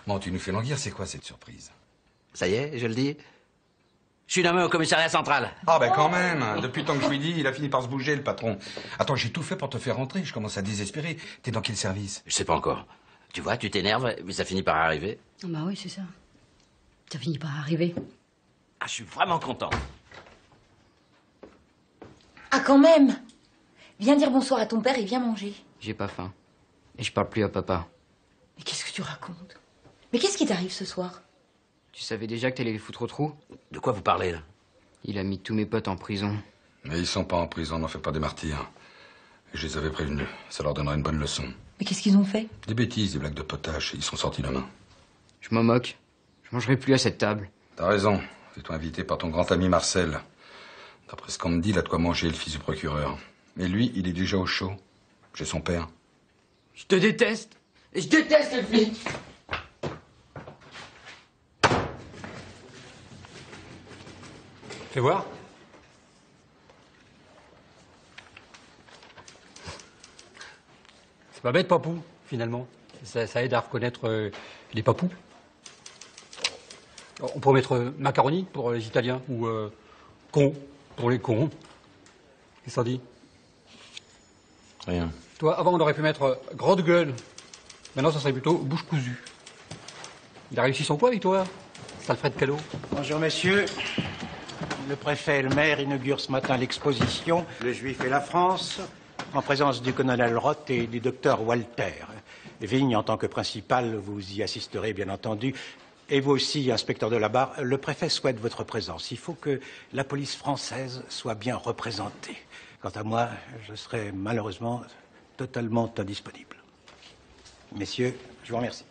Bon, tu nous fais languir, c'est quoi cette surprise? Ça y est, je le dis. Je suis nommé au commissariat central. Ah ben quand même. Depuis le temps que je lui dis, il a fini par se bouger, le patron. Attends, j'ai tout fait pour te faire rentrer. Je commence à désespérer. T'es dans quel service? Je sais pas encore. Tu vois, tu t'énerves, mais ça finit par arriver. Ah bah oui, c'est ça. Ça finit par arriver. Ah, je suis vraiment content. Ah, quand même! Viens dire bonsoir à ton père et viens manger. J'ai pas faim. Et je parle plus à papa. Mais qu'est-ce que tu racontes? Mais qu'est-ce qui t'arrive ce soir? Tu savais déjà que t'allais les foutre au trou? De quoi vous parlez, là? Il a mis tous mes potes en prison. Mais ils sont pas en prison, n'en fais pas des martyrs. Je les avais prévenus. Ça leur donnera une bonne leçon. Mais qu'est-ce qu'ils ont fait? Des bêtises, des blagues de potache. Ils sont sortis demain. Je m'en moque. Je mangerai plus à cette table. T'as raison. Fais-toi inviter par ton grand ami Marcel. D'après ce qu'on me dit, il a de quoi manger, le fils du procureur. Mais lui, il est déjà au chaud. J'ai son père. Je te déteste. Et je déteste les flics. Fais voir. pas bête, papou, finalement. Ça aide à reconnaître les papous. On pourrait mettre macaroni pour les Italiens ou con pour les cons. Qu'est-ce que ça dit? Rien. Toi, avant, on aurait pu mettre grande gueule. Maintenant, ça serait plutôt bouche cousue. Il a réussi son coup avec toi, cet Alfred Callot. Bonjour, messieurs. Le préfet et le maire inaugurent ce matin l'exposition « Le Juif et la France » en présence du colonel Roth et du docteur Walter. Vigne, en tant que principal, vous y assisterez, bien entendu. Et vous aussi, inspecteur de la barre, le préfet souhaite votre présence. Il faut que la police française soit bien représentée. Quant à moi, je serai malheureusement totalement indisponible. Messieurs, je vous remercie.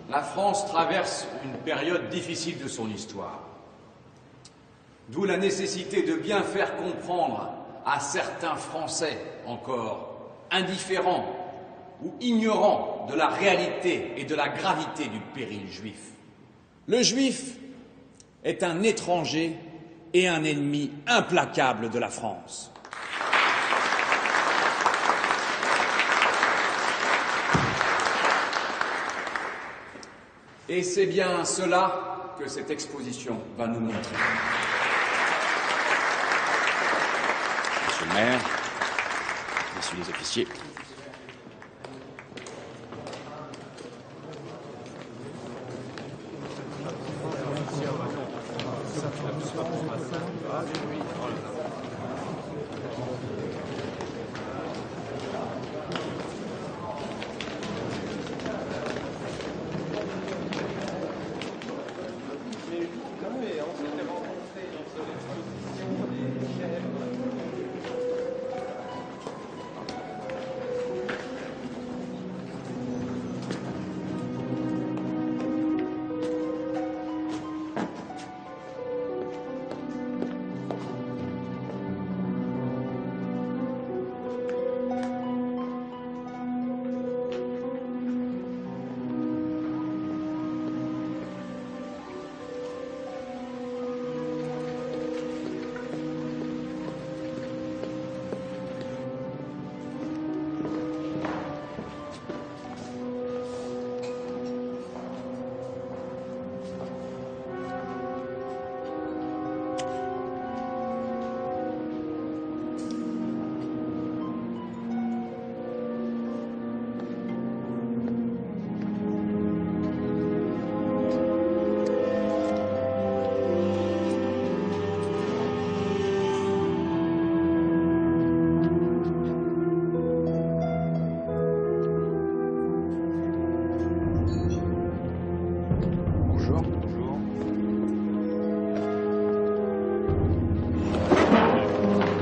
La France traverse une période difficile de son histoire. D'où la nécessité de bien faire comprendre à certains Français encore indifférents ou ignorants de la réalité et de la gravité du péril juif. Le juif est un étranger et un ennemi implacable de la France. Et c'est bien cela que cette exposition va nous montrer. Monsieur le maire, messieurs les officiers.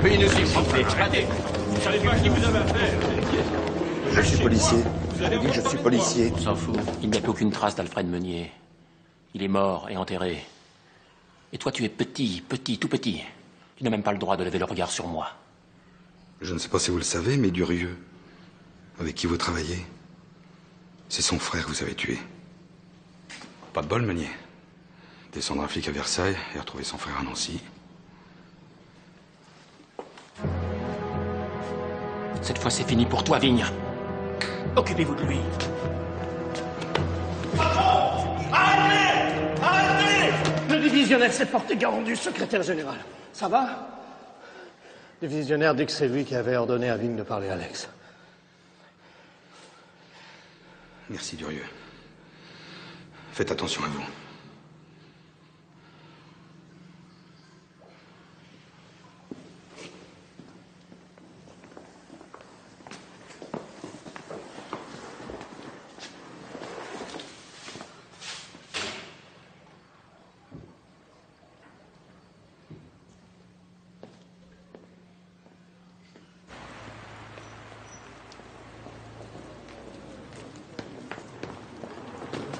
Veuillez nous suivre, s'il vous plaît. Arrêtez. Vous savez pas à qui vous avez affaire. Je suis policier. Oui, je suis policier. On s'en fout. Il n'y a plus aucune trace d'Alfred Meunier. Il est mort et enterré. Et toi, tu es petit, tout petit. Tu n'as même pas le droit de lever le regard sur moi. Je ne sais pas si vous le savez, mais Durieux, avec qui vous travaillez, c'est son frère que vous avez tué. Pas de bol, Meunier. Descendre un flic à Versailles et retrouver son frère à Nancy. Cette fois, c'est fini pour toi, Vigne. Occupez-vous de lui. Arrêtez! Arrêtez! Le divisionnaire s'est porté garant du secrétaire général. Ça va? Le divisionnaire dit que c'est lui qui avait ordonné à Vigne de parler à Alex. Merci, Durieux. Faites attention à vous.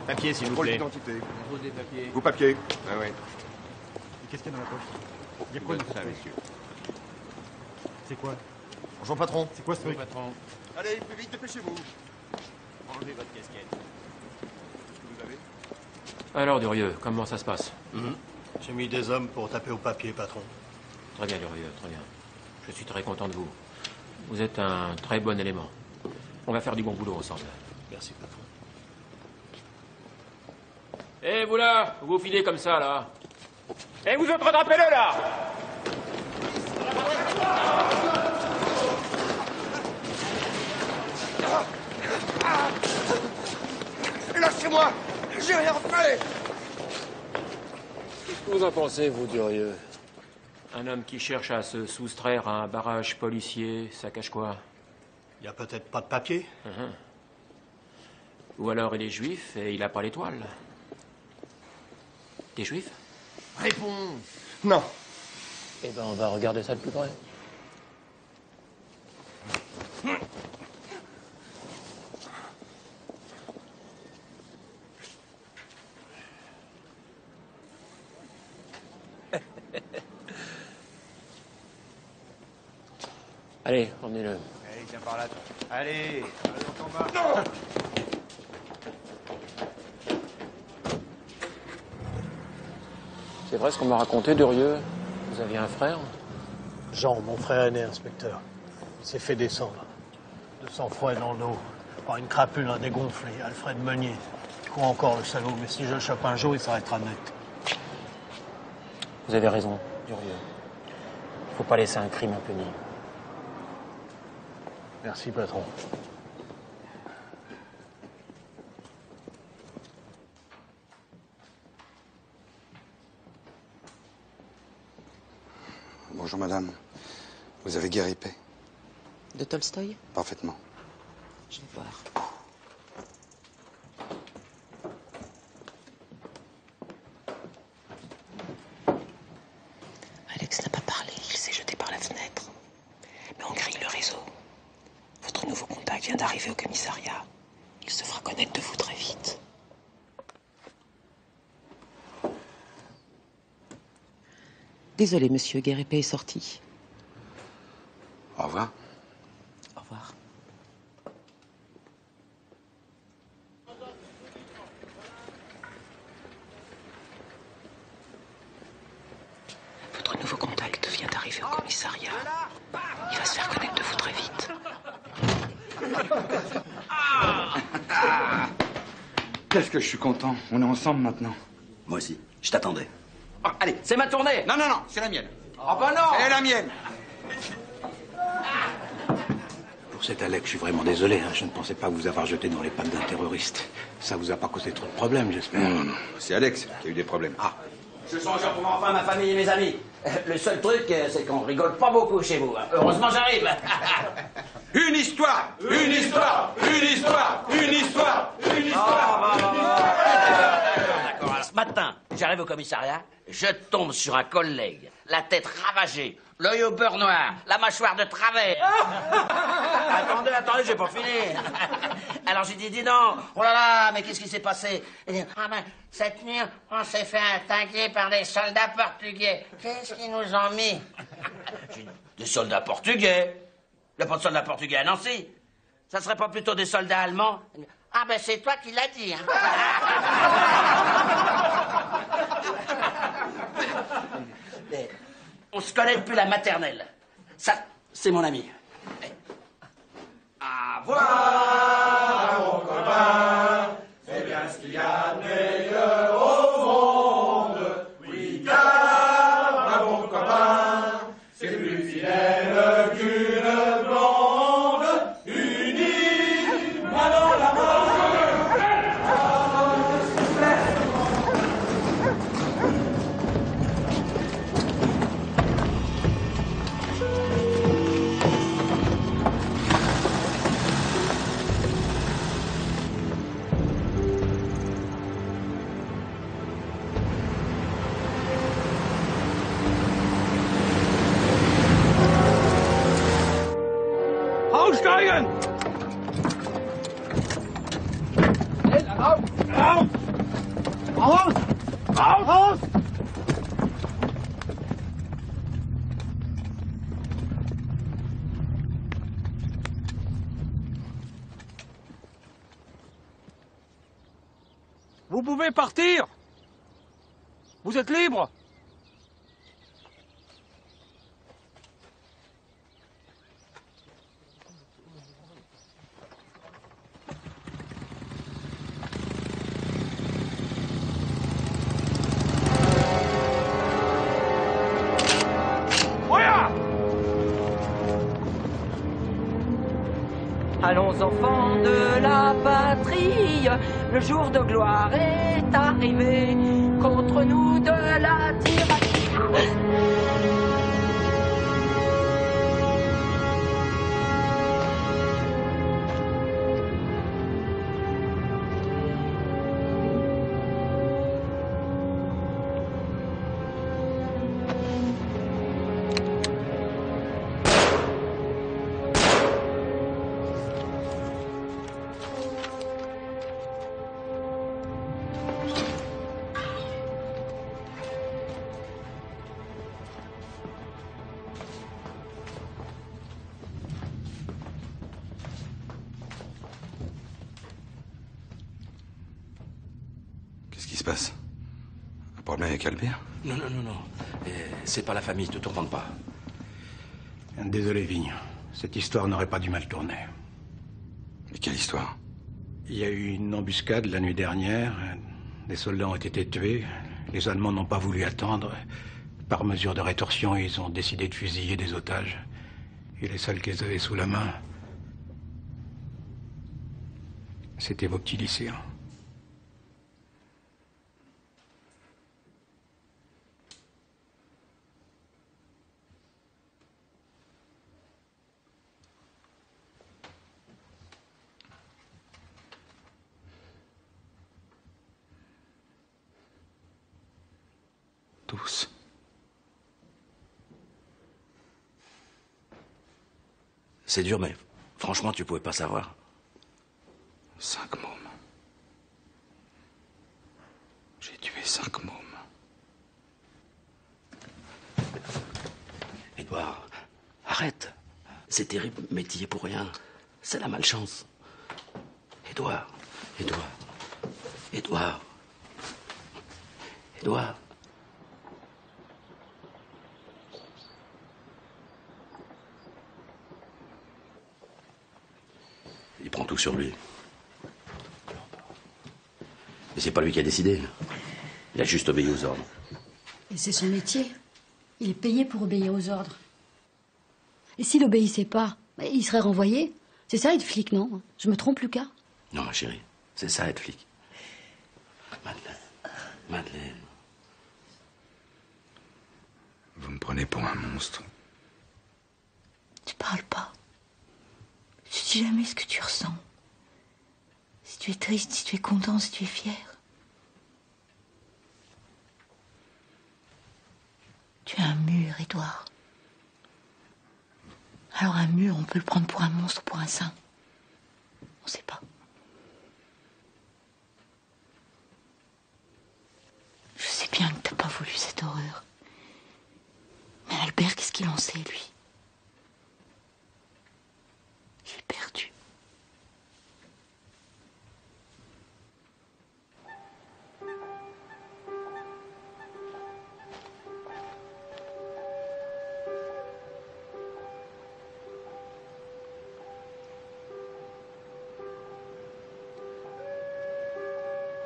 Papier, s'il vous Rôle plaît. d'identité. Pose des papiers. Vos papiers. Ah ouais. Qu'est-ce qu'il y a dans la poche Il y a quoi Bonne ça, messieurs. C'est quoi Bonjour, patron. C'est quoi ce truc patron. Allez, plus vite, dépêchez-vous. Enlevez votre casquette. Vous avez Alors, Durieux, comment ça se passe? J'ai mis des hommes pour taper au papier, patron. Très bien, Durieux, très bien. Je suis très content de vous. Vous êtes un très bon élément. On va faire du bon boulot ensemble. Merci, patron. Eh, vous là, vous vous filez comme ça, là. Eh, vous autres, rattrapez-le, là. Lâchez-moi. J'ai rien fait. Qu'est-ce que vous en pensez, vous, Durieux? Un homme qui cherche à se soustraire à un barrage policier, ça cache quoi? Il n'y a peut-être pas de papier. Ou alors il est juif et il n'a pas l'étoile. T'es juif? Réponds. Non. Eh ben, on va regarder ça de plus près. Allez, emmenez-le. Allez, viens par là, toi. Allez, on t'en bas. C'est vrai ce qu'on m'a raconté, Durieux? Vous aviez un frère? Jean, mon frère aîné, inspecteur. Il s'est fait descendre. De sang-froid dans le dos. Par une crapule dégonflée. Alfred Meunier. Il court encore, le salaud. Mais si je le chope un jour, il s'arrêtera net. Vous avez raison, Durieux. Faut pas laisser un crime impuni. Merci, patron. Bonjour, madame. Vous avez guéripé? De Tolstoï? Parfaitement. Je vais voir. Alex n'a pas parlé, il s'est jeté par la fenêtre. Mais on grille le réseau. Votre nouveau contact vient d'arriver au commissariat. Il se fera connaître de vous très vite. Désolé, monsieur, Guérépé est sorti. Au revoir. Au revoir. Votre nouveau contact vient d'arriver au commissariat. Il va se faire connaître de vous très vite. Qu'est-ce que je suis content. On est ensemble maintenant. Moi aussi, je t'attendais. Oh, allez, c'est ma tournée. Non, non, non, c'est la mienne. Oh, bah non. C'est la mienne. Pour cet Alex, je suis vraiment désolé. Hein. Je ne pensais pas vous avoir jeté dans les pattes d'un terroriste. Ça vous a pas causé trop de problèmes, j'espère. Non, non, non. C'est Alex qui a eu des problèmes. Ah. Je sens que je retrouve enfin ma famille et mes amis. Le seul truc, c'est qu'on rigole pas beaucoup chez vous. Heureusement, j'arrive. Une histoire. Une histoire. Une histoire. Une histoire. Une histoire. D'accord. Alors, ce matin, j'arrive au commissariat, je tombe sur un collègue, la tête ravagée, l'œil au beurre noir, la mâchoire de travers. Attendez, j'ai pas fini. Alors j'ai dit, dis donc, oh là là, mais qu'est-ce qui s'est passé? Il dit, ah ben, cette nuit, on s'est fait attaquer par des soldats portugais. Qu'est-ce qu'ils nous ont mis? J'ai dit, des soldats portugais? Il n'y a pas de soldats portugais à Nancy. Ça serait pas plutôt des soldats allemands? Ah ben c'est toi qui l'as dit. Hein. Mais on se connaît depuis la maternelle. Ça, c'est mon ami. À voir, mon copain, c'est bien ce qu'il y a de meilleur au monde. Oui, car, un bon copain, c'est plus fidèle qu'une blonde, unie, main dans la main. Aussteigen! Raus! Raus! Raus! Raus! Vous pouvez partir. Vous êtes libre. Allons enfants de la patrie, le jour de gloire est arrivé, contre nous de la tyrannie. Qu'est-ce qui se passe? Un problème avec Albert? Non, non, non, non. C'est pas la famille, te tourmente pas. Désolé, Vigne. Cette histoire n'aurait pas dû mal tourner. Mais quelle histoire? Il y a eu une embuscade la nuit dernière. Des soldats ont été tués. Les Allemands n'ont pas voulu attendre. Par mesure de rétorsion, ils ont décidé de fusiller des otages. Et les seuls qu'ils avaient sous la main, c'était vos petits lycéens. Tous. C'est dur, mais franchement, tu pouvais pas savoir. 5 mômes. J'ai tué 5 mômes. Édouard, arrête. C'est terrible, mais t'y es pour rien. C'est la malchance. Édouard, Édouard, Édouard, Édouard. Il prend tout sur lui. Mais c'est pas lui qui a décidé. Il a juste obéi aux ordres. Et c'est son métier. Il est payé pour obéir aux ordres. Et s'il obéissait pas, il serait renvoyé. C'est ça être flic, non? Je me trompe, Lucas? Non, ma chérie, c'est ça être flic. Madeleine, Madeleine. Vous me prenez pour un monstre. Tu parles pas. Tu dis jamais ce que tu ressens. Si tu es triste, si tu es content, si tu es fier. Tu es un mur, Édouard. Alors un mur, on peut le prendre pour un monstre ou pour un saint. On sait pas. Je sais bien que t'as pas voulu cette horreur. Mais Albert, qu'est-ce qu'il en sait, lui? Il est perdu.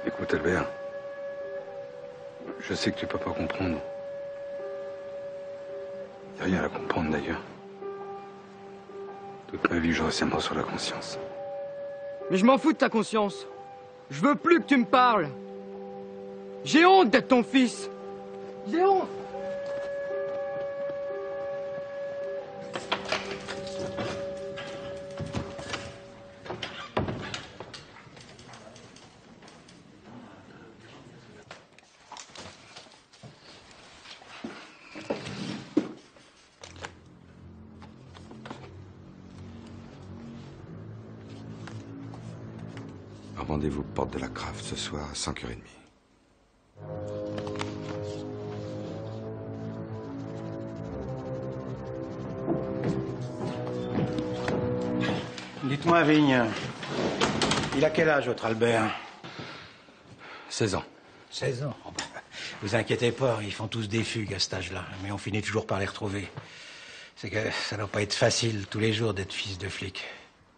Écoute, Albert. Je sais que tu peux pas comprendre. Y a rien à comprendre, d'ailleurs. Toute ma vie, je ressens mort sur la conscience. Mais je m'en fous de ta conscience. Je veux plus que tu me parles. J'ai honte d'être ton fils. J'ai honte. Rendez-vous porte de la Craft ce soir à 5h30. Dites-moi, Vigne, il a quel âge, votre Albert? 16 ans. 16 ans? Oh, bah, vous inquiétez pas, ils font tous des fugues à cet âge-là, mais on finit toujours par les retrouver. C'est que ça doit pas être facile tous les jours d'être fils de flic.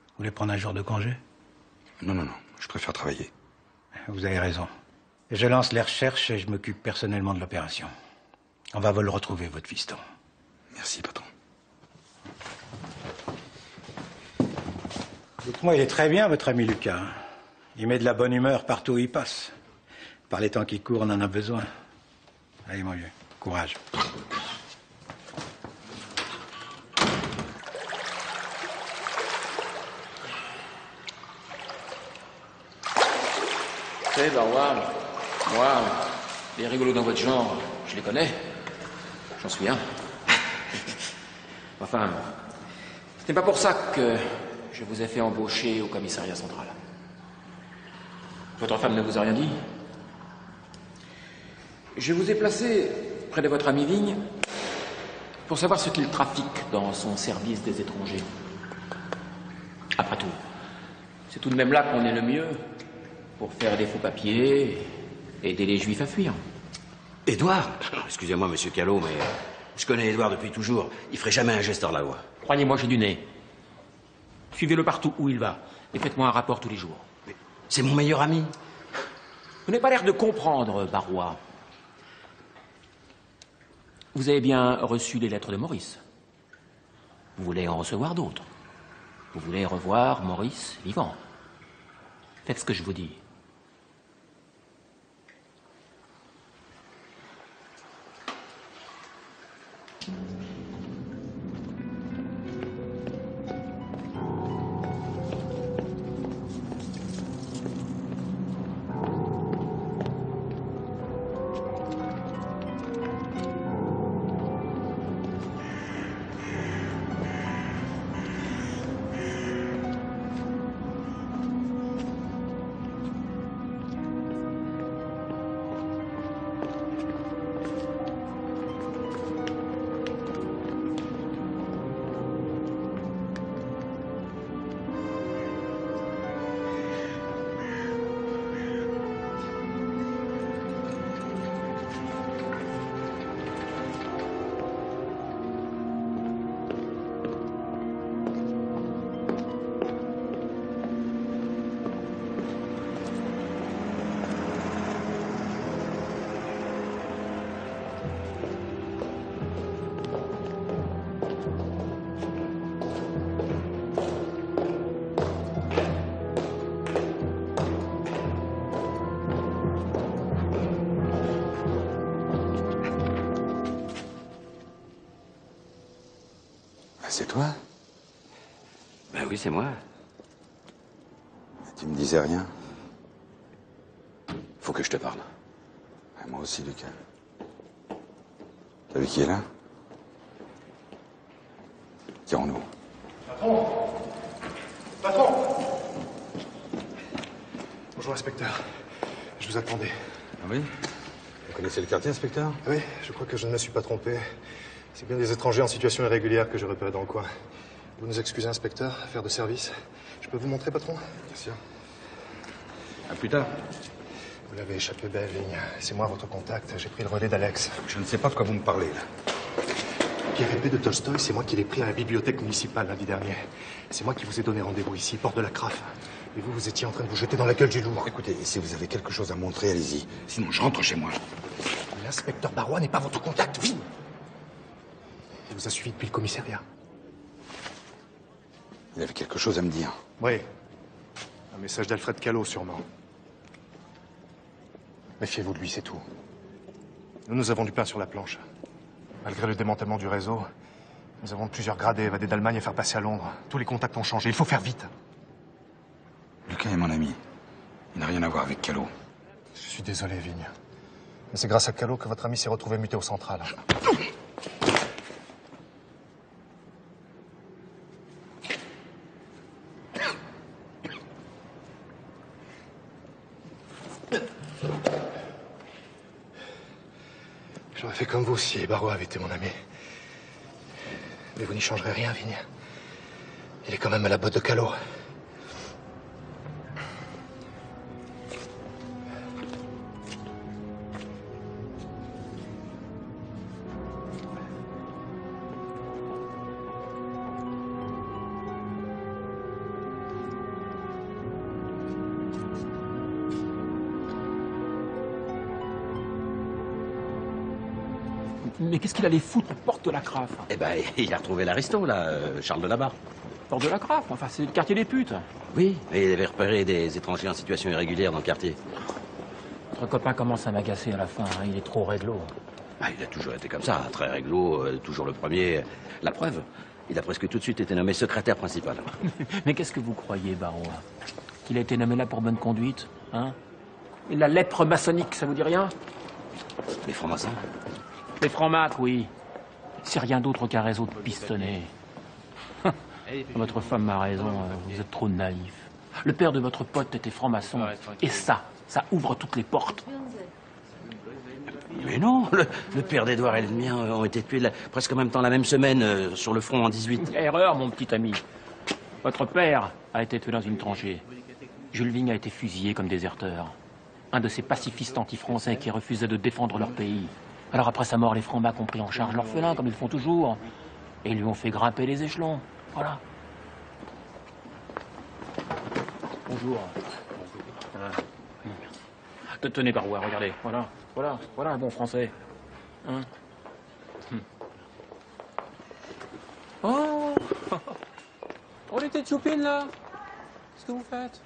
Vous voulez prendre un jour de congé? Non, non, non, je préfère travailler. Vous avez raison. Je lance les recherches et je m'occupe personnellement de l'opération. On va vous le retrouver, votre fiston. Merci, patron. Dites-moi, il est très bien, votre ami Lucas. Il met de la bonne humeur partout où il passe. Par les temps qui courent, on en a besoin. Allez, mon vieux, courage. Vous savez, Barois, moi, les rigolos dans votre genre, je les connais. J'en suis un. Enfin, ce n'est pas pour ça que je vous ai fait embaucher au commissariat central. Votre femme ne vous a rien dit? Je vous ai placé près de votre ami Vigne pour savoir ce qu'il trafique dans son service des étrangers. Après tout, c'est tout de même là qu'on est le mieux pour faire des faux papiers et aider les Juifs à fuir. Édouard? Excusez-moi, monsieur Callot, mais je connais Édouard depuis toujours. Il ferait jamais un geste hors la loi. Croyez-moi, j'ai du nez. Suivez-le partout où il va et faites-moi un rapport tous les jours. Mais c'est mon meilleur ami. Vous n'avez pas l'air de comprendre, Barois. Vous avez bien reçu les lettres de Maurice. Vous voulez en recevoir d'autres. Vous voulez revoir Maurice vivant. Faites ce que je vous dis. C'est toi? Ben oui, c'est moi. Tu me disais rien? Faut que je te parle. Moi aussi, Lucas. T'as vu qui est là? Tirons-nous. Patron! Patron! Bonjour, inspecteur. Je vous attendais. Ah oui? Vous connaissez le quartier, inspecteur? Oui, je crois que je ne me suis pas trompé. C'est bien des étrangers en situation irrégulière que j'ai repérés dans le coin. Vous nous excusez, inspecteur, affaire de service. Je peux vous montrer, patron? Bien sûr. À plus tard. Vous l'avez échappé belle, Vigne. C'est moi votre contact. J'ai pris le relais d'Alex. Je ne sais pas de quoi vous me parlez, là. Guérépé de Tolstoï, c'est moi qui l'ai pris à la bibliothèque municipale lundi dernier. C'est moi qui vous ai donné rendez-vous ici, porte de la Craft. Et vous, vous étiez en train de vous jeter dans la gueule du loup. Écoutez, si vous avez quelque chose à montrer, allez-y. Sinon, je rentre chez moi. L'inspecteur Barois n'est pas votre contact, Vigne. Il vous a suivi depuis le commissariat. Il avait quelque chose à me dire. Oui. Un message d'Alfred Callot, sûrement. Méfiez-vous de lui, c'est tout. Nous avons du pain sur la planche. Malgré le démantèlement du réseau, nous avons plusieurs gradés évadés d'Allemagne et faire passer à Londres. Tous les contacts ont changé. Il faut faire vite. Lucas est mon ami. Il n'a rien à voir avec Callot. Je suis désolé, Vigne. Mais c'est grâce à Callot que votre ami s'est retrouvé muté au central. J'aurais fait comme vous si Barrois avait été mon ami. Mais vous n'y changerez rien, Vigne. Il est quand même à la botte de Callot. Mais qu'est-ce qu'il allait foutre aux portes de la Craffe? Eh ben, il a retrouvé l'aristo, là, Charles de Labarre. Porte de la Craffe? Enfin, c'est le quartier des putes. Oui, et il avait repéré des étrangers en situation irrégulière dans le quartier. Votre copain commence à m'agacer à la fin, hein. Il est trop réglo. Ah, il a toujours été comme ça, très réglo, toujours le premier. La preuve, il a presque tout de suite été nommé secrétaire principal. Mais qu'est-ce que vous croyez, Barrois? Qu'il a été nommé là pour bonne conduite, hein? Et la lèpre maçonnique, ça vous dit rien? Les francs-maçons? Les francs-macs, oui. C'est rien d'autre qu'un réseau de pistonnés. Votre femme a raison, vous êtes trop naïf. Le père de votre pote était franc-maçon. Et ça ouvre toutes les portes. Mais non, le père d'Édouard et le mien ont été tués presque en même temps la même semaine sur le front en 18. Erreur, mon petit ami. Votre père a été tué dans une tranchée. Jules Vigne a été fusillé comme déserteur. Un de ces pacifistes anti-français qui refusaient de défendre leur pays. Alors après sa mort, les francs-macs ont pris en charge l'orphelin, comme ils font toujours. Et ils lui ont fait grimper les échelons. Voilà. Bonjour. Tenez, Barrois, regardez. Voilà un bon français. Hein? Oh on était choupines, là. Qu'est-ce que vous faites?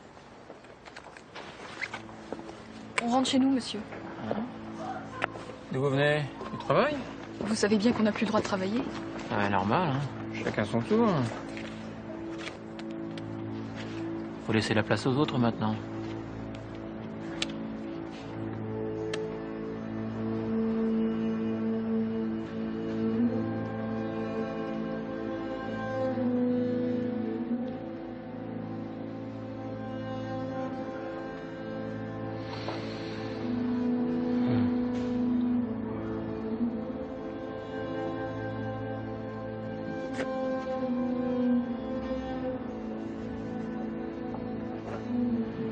On rentre chez nous, monsieur. D'où vous venez? Du travail? Vous savez bien qu'on n'a plus le droit de travailler. Ah, normal, hein. Chacun son tour. Faut laisser la place aux autres maintenant.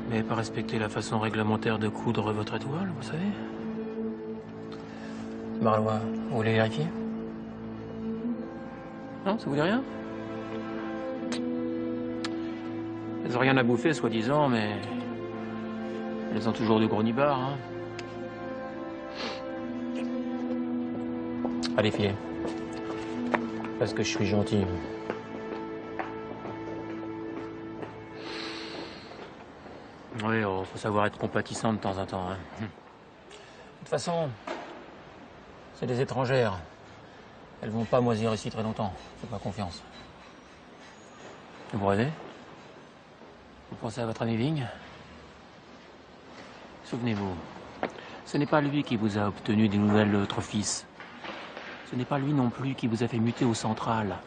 Vous n'avez pas respecté la façon réglementaire de coudre votre étoile, vous savez? Barlois, vous voulez vérifier? Non, ça vous dit rien? Elles n'ont rien à bouffer, soi-disant, mais... elles ont toujours de gros nibards, hein. Allez, filez. Parce que je suis gentil. Oui, oh, faut savoir être compatissant de temps en temps. Hein. De toute façon, c'est des étrangères. Elles vont pas moisir ici très longtemps. Faites-moi confiance. Vous rêvez? Vous pensez à votre ami Vigne? Souvenez-vous, ce n'est pas lui qui vous a obtenu des nouvelles de votre fils. Ce n'est pas lui non plus qui vous a fait muter au central.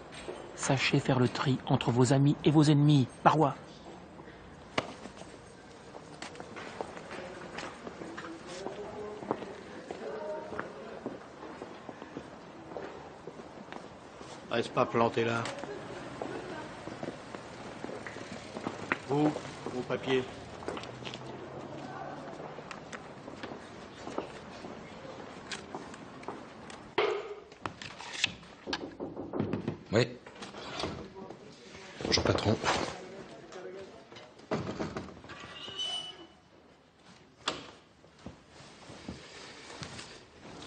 Sachez faire le tri entre vos amis et vos ennemis. Barrois. Reste pas planté là. Vous, vos papiers. Oui. Bonjour, patron.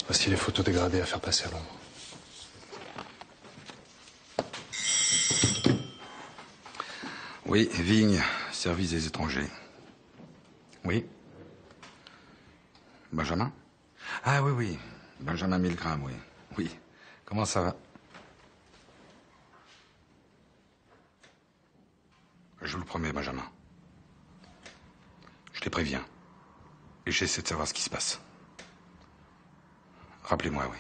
Voici les photos dégradées à faire passer à Londres. Oui, Vigne, service des étrangers. Oui. Benjamin? Ah oui, oui. Benjamin Milgram, oui. Oui. Comment ça va? Je vous le promets, Benjamin. Je les préviens. Et j'essaie de savoir ce qui se passe. Rappelez-moi, oui.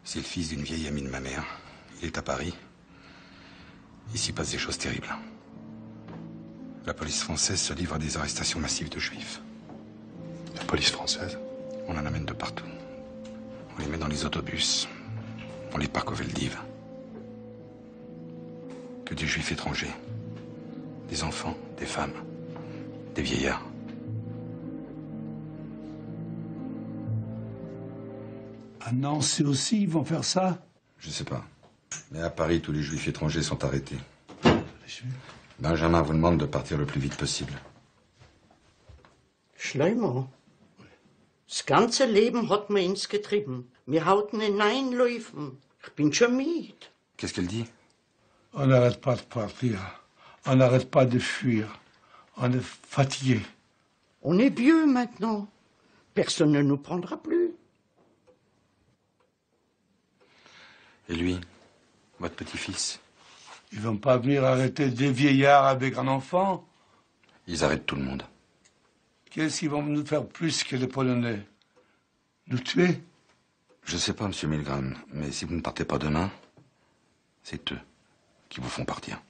C'est le fils d'une vieille amie de ma mère. Il est à Paris. Il s'y passe des choses terribles. La police française se livre à des arrestations massives de juifs. La police française? On en amène de partout. On les met dans les autobus. On les parque au Veldiv. Que des juifs étrangers. Des enfants, des femmes, des vieillards. À Nancy aussi, ils vont faire ça? Je sais pas. Mais à Paris, tous les juifs étrangers sont arrêtés. Benjamin vous demande de partir le plus vite possible. Schleumer. Das ganze Leben hat mir ins getrieben. Wir hauten hineinlaufen. Ich bin schon müde. Qu'est-ce qu'elle dit? On n'arrête pas de partir. On n'arrête pas de fuir. On est fatigué. On est vieux maintenant. Personne ne nous prendra plus. Et lui, votre petit-fils? Ils vont pas venir arrêter des vieillards avec un enfant? Ils arrêtent tout le monde. Qu'est-ce qu'ils vont nous faire plus que les Polonais? Nous tuer? Je sais pas, monsieur Milgram, mais si vous ne partez pas demain, c'est eux qui vous font partir.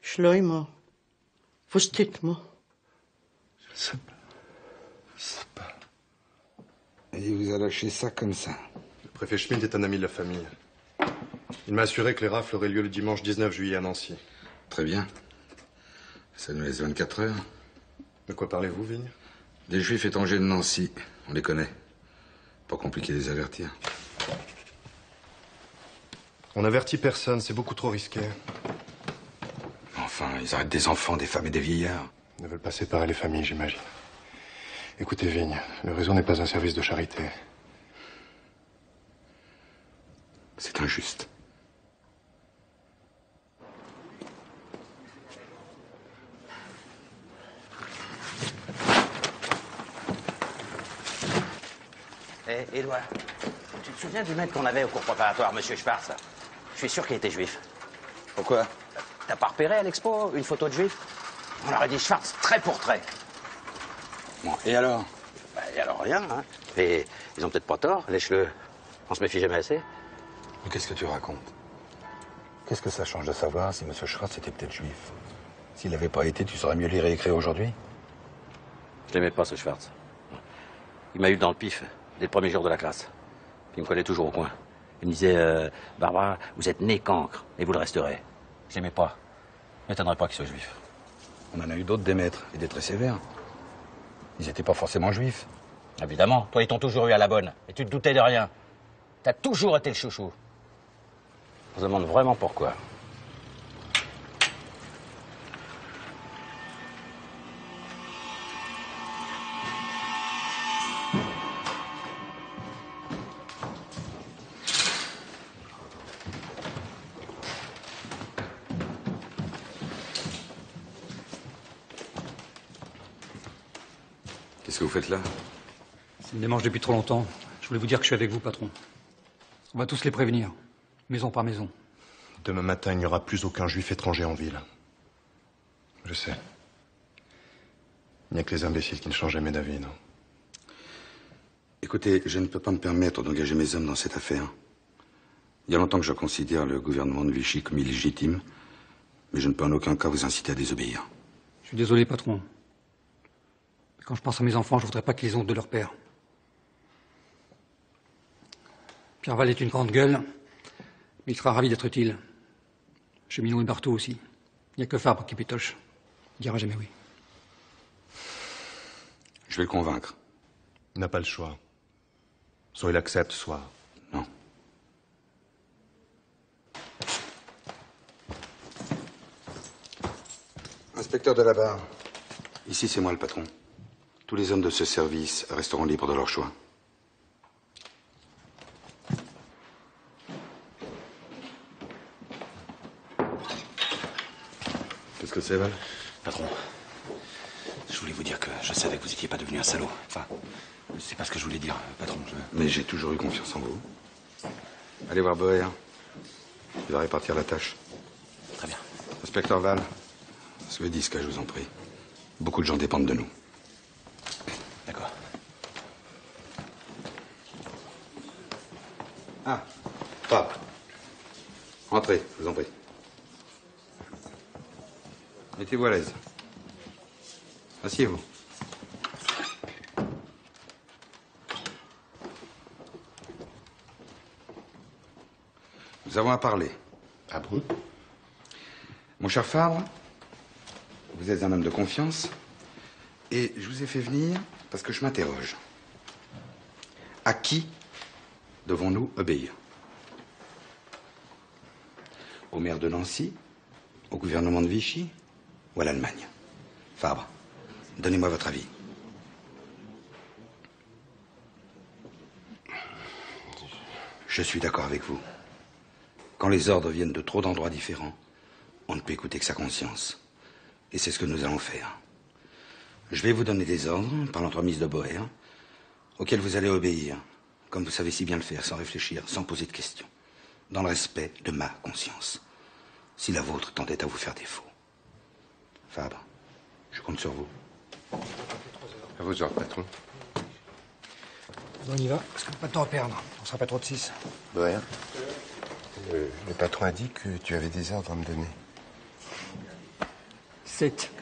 Schleumer. Was tut man? Je sais pas. Je sais pas. Et il vous a lâché ça comme ça. Le préfet Schmidt est un ami de la famille. Il m'a assuré que les rafles auraient lieu le dimanche 19 juillet à Nancy. Très bien. Ça nous laisse 24 heures. De quoi parlez-vous, Vigne? Des juifs étrangers de Nancy. On les connaît. Pas compliqué de les avertir. On n'avertit personne, c'est beaucoup trop risqué. Enfin, ils arrêtent des enfants, des femmes et des vieillards. Ils ne veulent pas séparer les familles, j'imagine. Écoutez, Vigne, le réseau n'est pas un service de charité. C'est injuste. Hé, Édouard, tu te souviens du maître qu'on avait au cours préparatoire, monsieur Schwartz? Je suis sûr qu'il était juif. Pourquoi? T'as pas repéré à l'expo une photo de juif? On aurait dit Schwartz, trait pour trait. Bon, et alors? Et alors rien, hein. Et ils ont peut-être pas tort, lèche-le. On se méfie jamais assez. Mais qu'est-ce que tu racontes? Qu'est-ce que ça change de savoir si M. Schwartz était peut-être juif? S'il n'avait pas été, tu saurais mieux lire et écrire aujourd'hui? Je l'aimais pas, ce Schwartz. Il m'a eu dans le pif dès le premier jour de la classe. Puis il me collait toujours au coin. Il me disait, Barbara, vous êtes né cancre, et vous le resterez. Je l'aimais pas. M'étonnerait pas qu'il soit juif. On en a eu d'autres des maîtres, et des très sévères. Ils n'étaient pas forcément juifs. Évidemment, toi, ils t'ont toujours eu à la bonne. Et tu te doutais de rien. T'as toujours été le chouchou. On se demande vraiment pourquoi. Qu'est-ce que vous faites là? Ça me démange depuis trop longtemps. Je voulais vous dire que je suis avec vous, patron. On va tous les prévenir, maison par maison. Demain matin, il n'y aura plus aucun juif étranger en ville. Je sais. Il n'y a que les imbéciles qui ne changent jamais d'avis, non? Écoutez, je ne peux pas me permettre d'engager mes hommes dans cette affaire. Il y a longtemps que je considère le gouvernement de Vichy comme illégitime, mais je ne peux en aucun cas vous inciter à désobéir. Je suis désolé, patron. Mais quand je pense à mes enfants, je voudrais pas qu'ils aient honte de leur père. Pierre Val est une grande gueule, mais il sera ravi d'être utile. Cheminot et Barthaud aussi. Il n'y a que Fabre qui pétoche. Il dira jamais oui. Je vais le convaincre. Il n'a pas le choix. Soit il accepte, soit... Non. Inspecteur de la barre. Ici, c'est moi le patron. Tous les hommes de ce service resteront libres de leur choix. Qu'est-ce que c'est, Val? Patron, je voulais vous dire que je savais que vous n'étiez pas devenu un salaud. Enfin, c'est pas ce que je voulais dire, patron. Mais j'ai toujours eu confiance en vous. Allez voir Boer. Il va répartir la tâche. Très bien. Inspecteur Val, soyez discret, je vous en prie. Beaucoup de gens dépendent de nous. D'accord. Ah, Pape. Entrez, je vous en prie. Mettez-vous à l'aise. Asseyez-vous. Nous avons à parler. Ah bon? Mon cher Fabre, vous êtes un homme de confiance et je vous ai fait venir parce que je m'interroge. À qui devons-nous obéir? Au maire de Nancy? Au gouvernement de Vichy? Ou à l'Allemagne? Fabre, donnez-moi votre avis. Je suis d'accord avec vous. Quand les ordres viennent de trop d'endroits différents, on ne peut écouter que sa conscience. Et c'est ce que nous allons faire. Je vais vous donner des ordres par l'entremise de Boer, auxquels vous allez obéir, comme vous savez si bien le faire, sans réfléchir, sans poser de questions, dans le respect de ma conscience, si la vôtre tendait à vous faire défaut. Fabre, je compte sur vous. À vos ordres, patron. On y va, parce qu'on n'a pas de temps à perdre. On sera pas trop de 6. Boer, le patron a dit que tu avais des ordres à me donner. 7.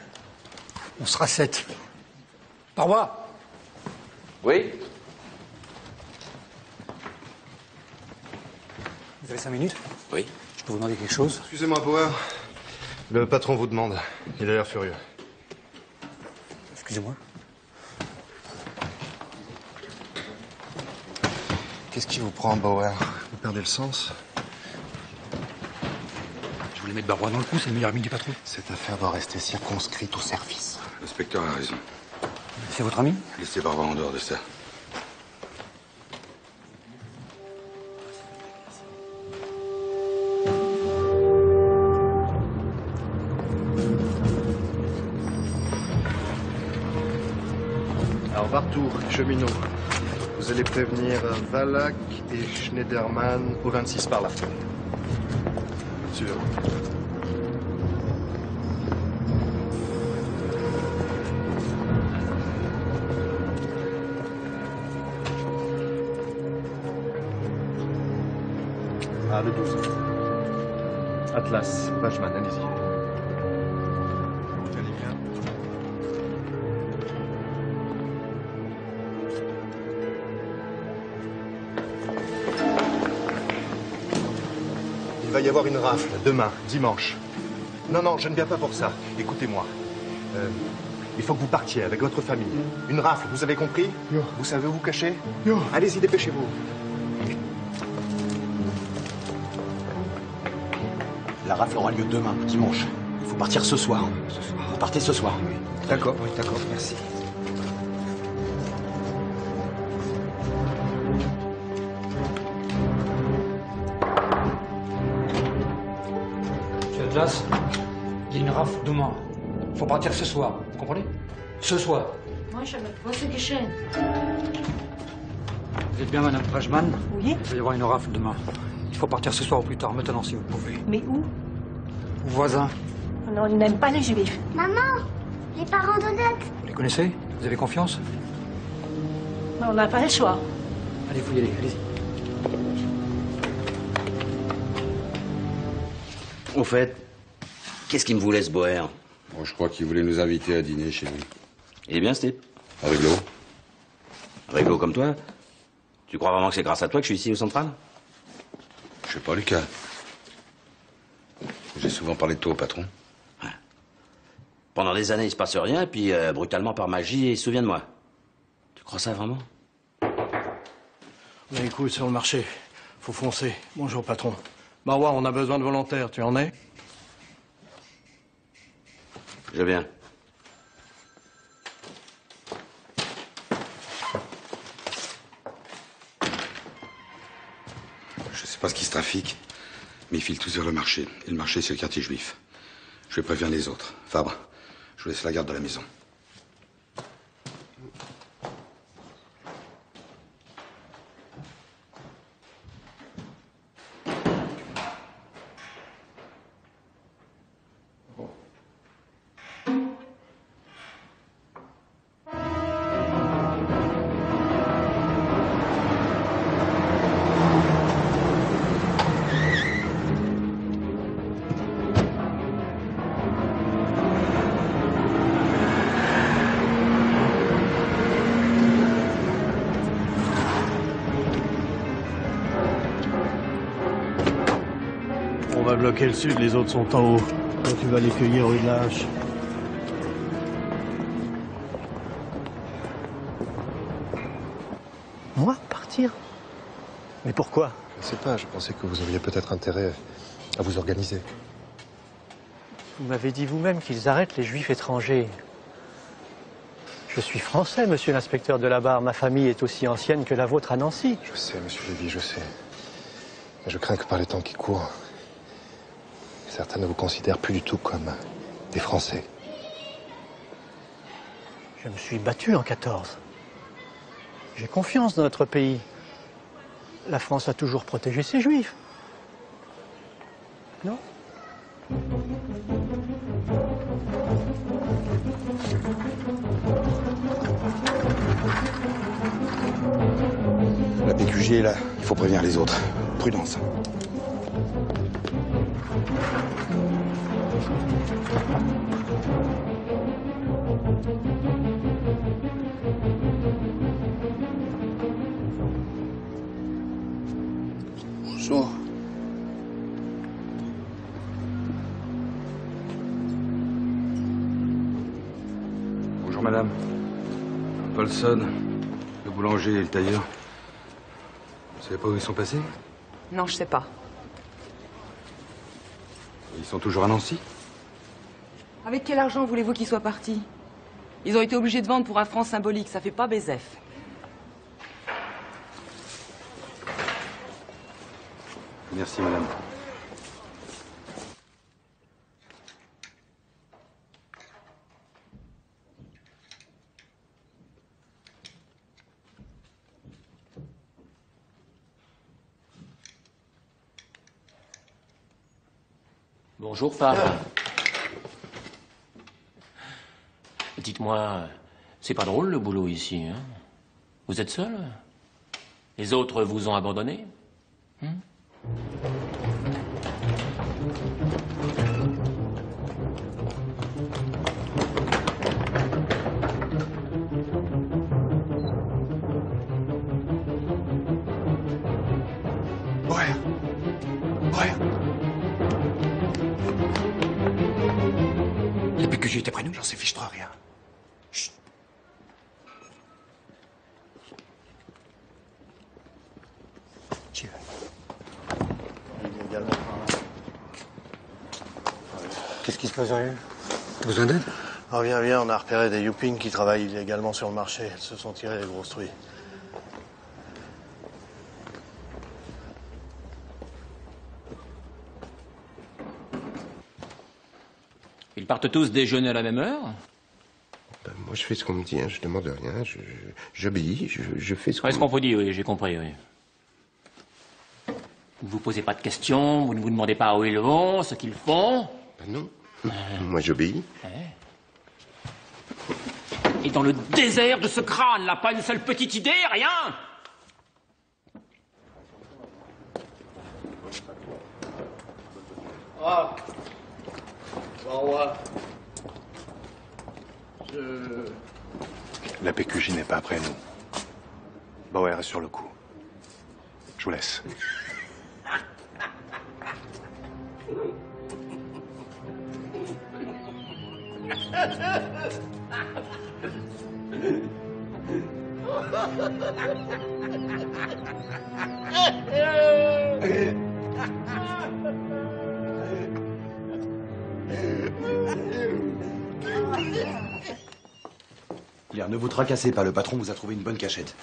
On sera 7. Paroi. Oui? Vous avez 5 minutes? Oui. Je peux vous demander quelque chose? Excusez-moi, Boer. Le patron vous demande. Il a l'air furieux. Excusez-moi. Qu'est-ce qui vous prend, Bauer? Vous perdez le sens? Je voulais mettre Barrois dans le coup, c'est le meilleur ami du patron. Cette affaire doit rester circonscrite au service. L'inspecteur a raison. C'est votre ami? Laissez Barrois en dehors de ça. Alors, Bartour, cheminot. Vous allez prévenir Wallach et Schneiderman au 26 par là. Suivez-moi. Ah, le 12. Atlas, Bachmann, allez-y. Allez bien. Il va y avoir une rafle demain, dimanche. Non, je ne viens pas pour ça. Écoutez-moi. Il faut que vous partiez avec votre famille. Une rafle, vous avez compris? Vous savez où vous cacher? Allez-y, dépêchez-vous. La rafle aura lieu demain, dimanche. Il faut partir ce soir. Vous partez ce soir. D'accord, oui, d'accord, merci. Monsieur Atlas, il y a une rafle demain. Il faut partir ce soir, vous comprenez? Ce soir. Moi, je me pose des chaînes. Vous êtes bien, Madame Bachmann? Oui. Il va y avoir une rafle demain. Il faut partir ce soir ou plus tard, maintenant si vous pouvez. Mais où? Aux voisins. Non, ils n'aiment pas les juifs. Maman, les parents d'Odette. Vous les connaissez? Vous avez confiance? Mais on n'a pas le choix. Allez, vous y allez, allez-y. Au fait, qu'est-ce qu'il me voulait, ce Boer? Bon, je crois qu'il voulait nous inviter à dîner chez lui. Il est bien, Steve? Réglo. Réglo comme toi? Tu crois vraiment que c'est grâce à toi que je suis ici au Central? Je sais pas, Lucas. J'ai souvent parlé de toi au patron. Pendant des années, il se passe rien, puis brutalement, par magie, il se souvient de moi. Tu crois ça vraiment? On a les couilles sur le marché. Faut foncer. Bonjour, patron. Marois, on a besoin de volontaires. Tu en es? Je viens. Je sais pas ce qui se trafique, mais ils filent tous vers le marché. Et le marché, c'est le quartier juif. Je vais prévenir les autres. Fabre, je vous laisse la garde de la maison. on va bloquer le sud, les autres sont en haut. Toi, tu vas les cueillir rue de la Hache. Moi, partir? Mais pourquoi? Je sais pas, je pensais que vous auriez peut-être intérêt à vous organiser. Vous m'avez dit vous-même qu'ils arrêtent les juifs étrangers. Je suis français, monsieur l'inspecteur de la Barre. Ma famille est aussi ancienne que la vôtre à Nancy. Je sais, monsieur Lévy, je sais. Mais je crains que par les temps qui courent, certains ne vous considèrent plus du tout comme des Français. Je me suis battu en 14. J'ai confiance dans notre pays. La France a toujours protégé ses juifs. Non? La PQG est là, il faut prévenir les autres. Prudence. Bonjour. Bonjour madame. Paulson, le boulanger et le tailleur. Vous savez pas où ils sont passés? Non, je sais pas. Ils sont toujours à Nancy? Avec quel argent voulez-vous qu'ils soient partis? Ils ont été obligés de vendre pour un franc symbolique, ça fait pas Bézef. Merci madame. Bonjour, Fabre. Dites-moi, c'est pas drôle le boulot ici, hein? Vous êtes seul? Les autres vous ont abandonné? La PQG était près nous, j'en sais fiche-toi rien. Chut. Tiens. Qu'est-ce qui se passe, rien? T'as besoin d'aide? Ah, viens, on a repéré des youpines qui travaillent illégalement sur le marché. Elles se sont tirées les grosses truies. Ils partent tous déjeuner à la même heure? Ben, moi, je fais ce qu'on me dit, hein. Je demande rien, j'obéis, je fais ce qu'on me dit. Est-ce qu'on peut dire, oui, j'ai compris, oui. Vous ne vous posez pas de questions, vous ne vous demandez pas où ils vont, ce qu'ils font? Ben non, moi j'obéis. Et dans le désert de ce crâne-là, pas une seule petite idée, rien? Ah. Bon, ouais. La PQJ n'est pas après nous. Bauer est sur le coup. Je vous laisse. Claire, ne vous tracassez pas, le patron vous a trouvé une bonne cachette.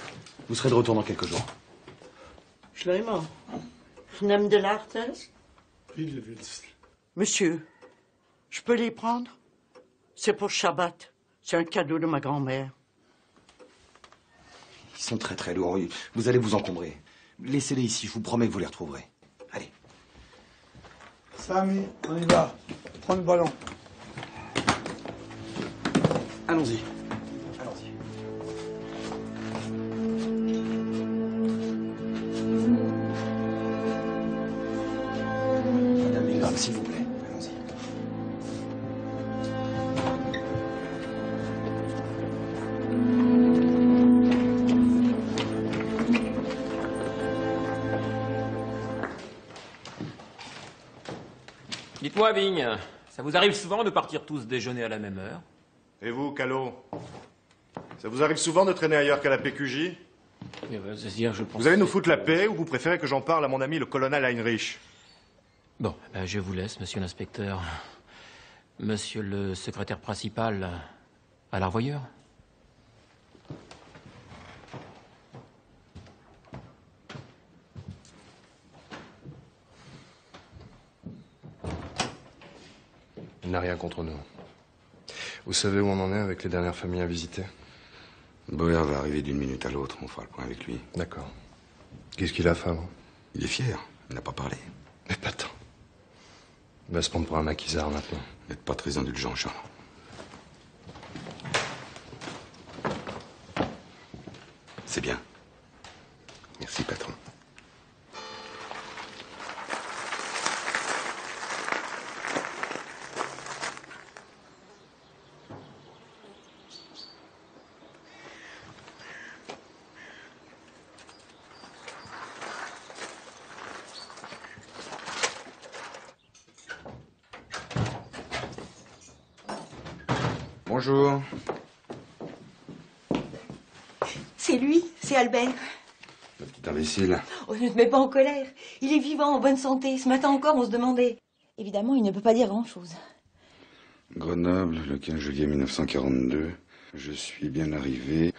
Vous serez de retour dans quelques jours. Schleimer, je n'aime de l'artiste. Monsieur, je peux les prendre? C'est pour Shabbat. C'est un cadeau de ma grand-mère. Ils sont très très lourds. Vous allez vous encombrer. Laissez-les ici, je vous promets que vous les retrouverez. Allez. Samy, on y va. Prends le ballon. Allons-y. Madame Ingram, s'il vous plaît. Allons-y. Dites-moi, Vigne, ça vous arrive souvent de partir tous déjeuner à la même heure? Et vous, Callot? Ça vous arrive souvent de traîner ailleurs qu'à la PQJ? C'est-à-dire, je pense... Vous allez nous foutre la paix ou vous préférez que j'en parle à mon ami le colonel Heinrich? Bon, je vous laisse, monsieur l'inspecteur. Monsieur le secrétaire principal, à la revoyure. Il n'a rien contre nous. Vous savez où on en est avec les dernières familles à visiter? Boer va arriver d'une minute à l'autre, on fera le point avec lui. D'accord. Qu'est-ce qu'il a, Fabre? Il est fier, il n'a pas parlé. Mais pas tant. Il va se prendre pour un maquisard maintenant. N'êtes pas très indulgent, Charles. C'est bien. Merci, patron. Bonjour. C'est lui, c'est Albert. Le petit imbécile. Oh, ne te mets pas en colère. Il est vivant, en bonne santé. Ce matin encore, on se demandait. Évidemment, il ne peut pas dire grand-chose. Grenoble, le 15 juillet 1942. Je suis bien arrivé.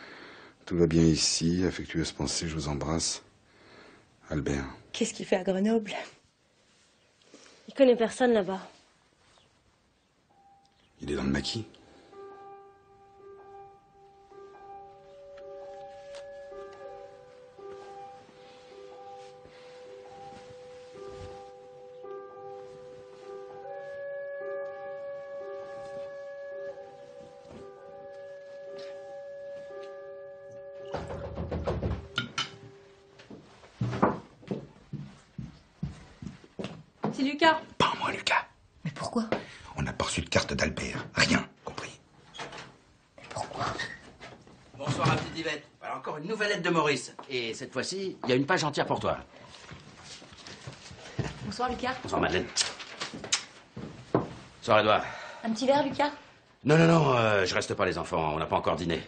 Tout va bien ici. Affectueuse pensée, je vous embrasse. Albert. Qu'est-ce qu'il fait à Grenoble? Il connaît personne là-bas. Il est dans le maquis. C'est Lucas. Pas moi, Lucas. Mais pourquoi? On n'a pas reçu de carte d'Albert. Rien, compris. Bonsoir, ma petite Yvette. Voilà encore une nouvelle lettre de Maurice. Et cette fois-ci, il y a une page entière pour toi. Bonsoir, Lucas. Bonsoir, Madeleine. Bonsoir, Edouard. Un petit verre, Lucas? Non, je reste pas, les enfants. On n'a pas encore dîné.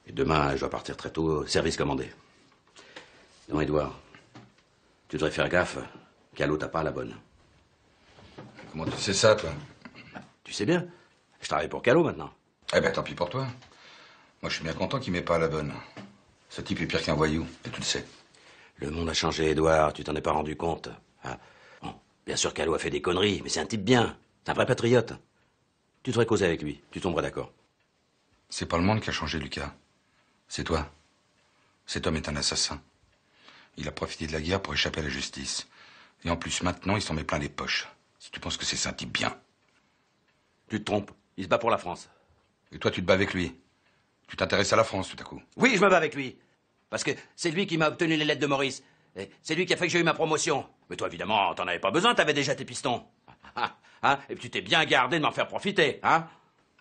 Et demain, je dois partir très tôt, service commandé. Non, Edouard, tu devrais faire gaffe. Callot t'a pas la bonne. Comment tu sais ça, toi? Tu sais bien. Je travaille pour Callot maintenant. Eh ben, tant pis pour toi. Moi, je suis bien content qu'il m'ait pas à la bonne. Ce type est pire qu'un voyou, et tu le sais. Le monde a changé, Edouard. Tu t'en es pas rendu compte. Ah. Bon, bien sûr, Callot a fait des conneries, mais c'est un type bien. C'est un vrai patriote. Tu devrais causer avec lui. Tu tomberais d'accord. C'est pas le monde qui a changé, Lucas. C'est toi. Cet homme est un assassin. Il a profité de la guerre pour échapper à la justice. Et en plus, maintenant, il s'en met plein les poches. Si tu penses que c'est un type bien. Tu te trompes. Il se bat pour la France. Et toi, tu te bats avec lui. Tu t'intéresses à la France, tout à coup. Oui, je me bats avec lui. Parce que c'est lui qui m'a obtenu les lettres de Maurice. Et c'est lui qui a fait que j'ai eu ma promotion. Mais toi, évidemment, t'en avais pas besoin, t'avais déjà tes pistons. Hein? Et puis tu t'es bien gardé de m'en faire profiter, hein?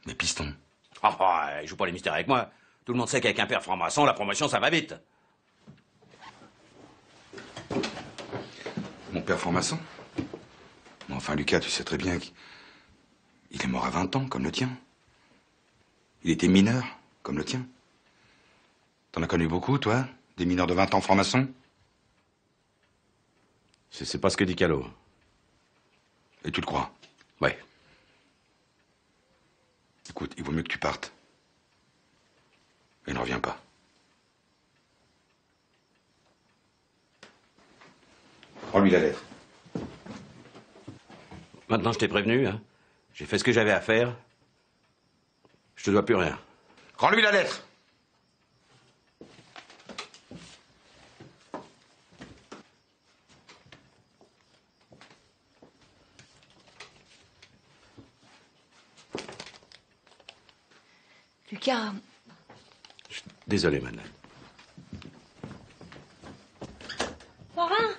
Mes pistons? Joue pas les mystères avec moi. Tout le monde sait qu'avec un père franc-maçon, la promotion, ça va vite. Mon père franc-maçon? Mais enfin, Lucas, tu sais très bien qu'il est mort à 20 ans, comme le tien. Il était mineur, comme le tien. T'en as connu beaucoup, toi? Des mineurs de 20 ans francs-maçons? C'est pas ce que dit Callot. Et tu le crois? Ouais. Écoute, il vaut mieux que tu partes. Et ne reviens pas. Rends-lui la lettre. Maintenant, je t'ai prévenu, hein. J'ai fait ce que j'avais à faire. Je te dois plus rien. Rends-lui la lettre. Lucas. Désolé, Madeleine. Parrain!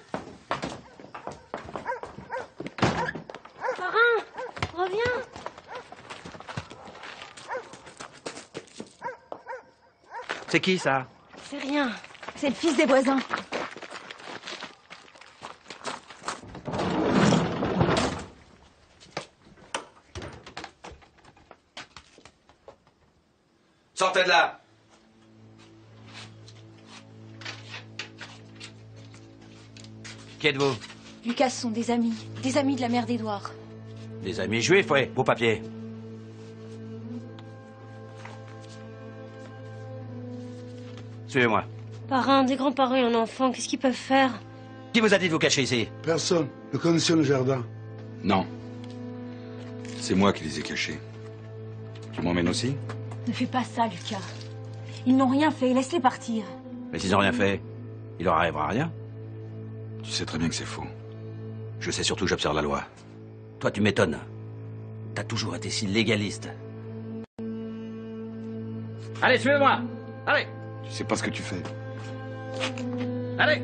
Parrain! Reviens! C'est qui, ça? C'est rien. C'est le fils des voisins. sortez de là. Qui êtes-vous? Lucas, ce sont des amis de la mère d'Édouard. Des amis juifs, oui. Vos papiers. Suivez-moi. Parrain, des grands-parents et un enfant, qu'est-ce qu'ils peuvent faire? Qui vous a dit de vous cacher ici? Personne. Nous connaissions le jardin. Non. C'est moi qui les ai cachés. Tu m'emmènes aussi? Ne fais pas ça, Lucas. Ils n'ont rien fait, laisse-les partir. Mais s'ils n'ont rien fait, il leur arrivera rien. Tu sais très bien que c'est faux. Je sais surtout que j'observe la loi. Toi, tu m'étonnes. T'as toujours été si légaliste. Allez, suivez-moi. Allez. Tu sais pas ce que tu fais. Allez.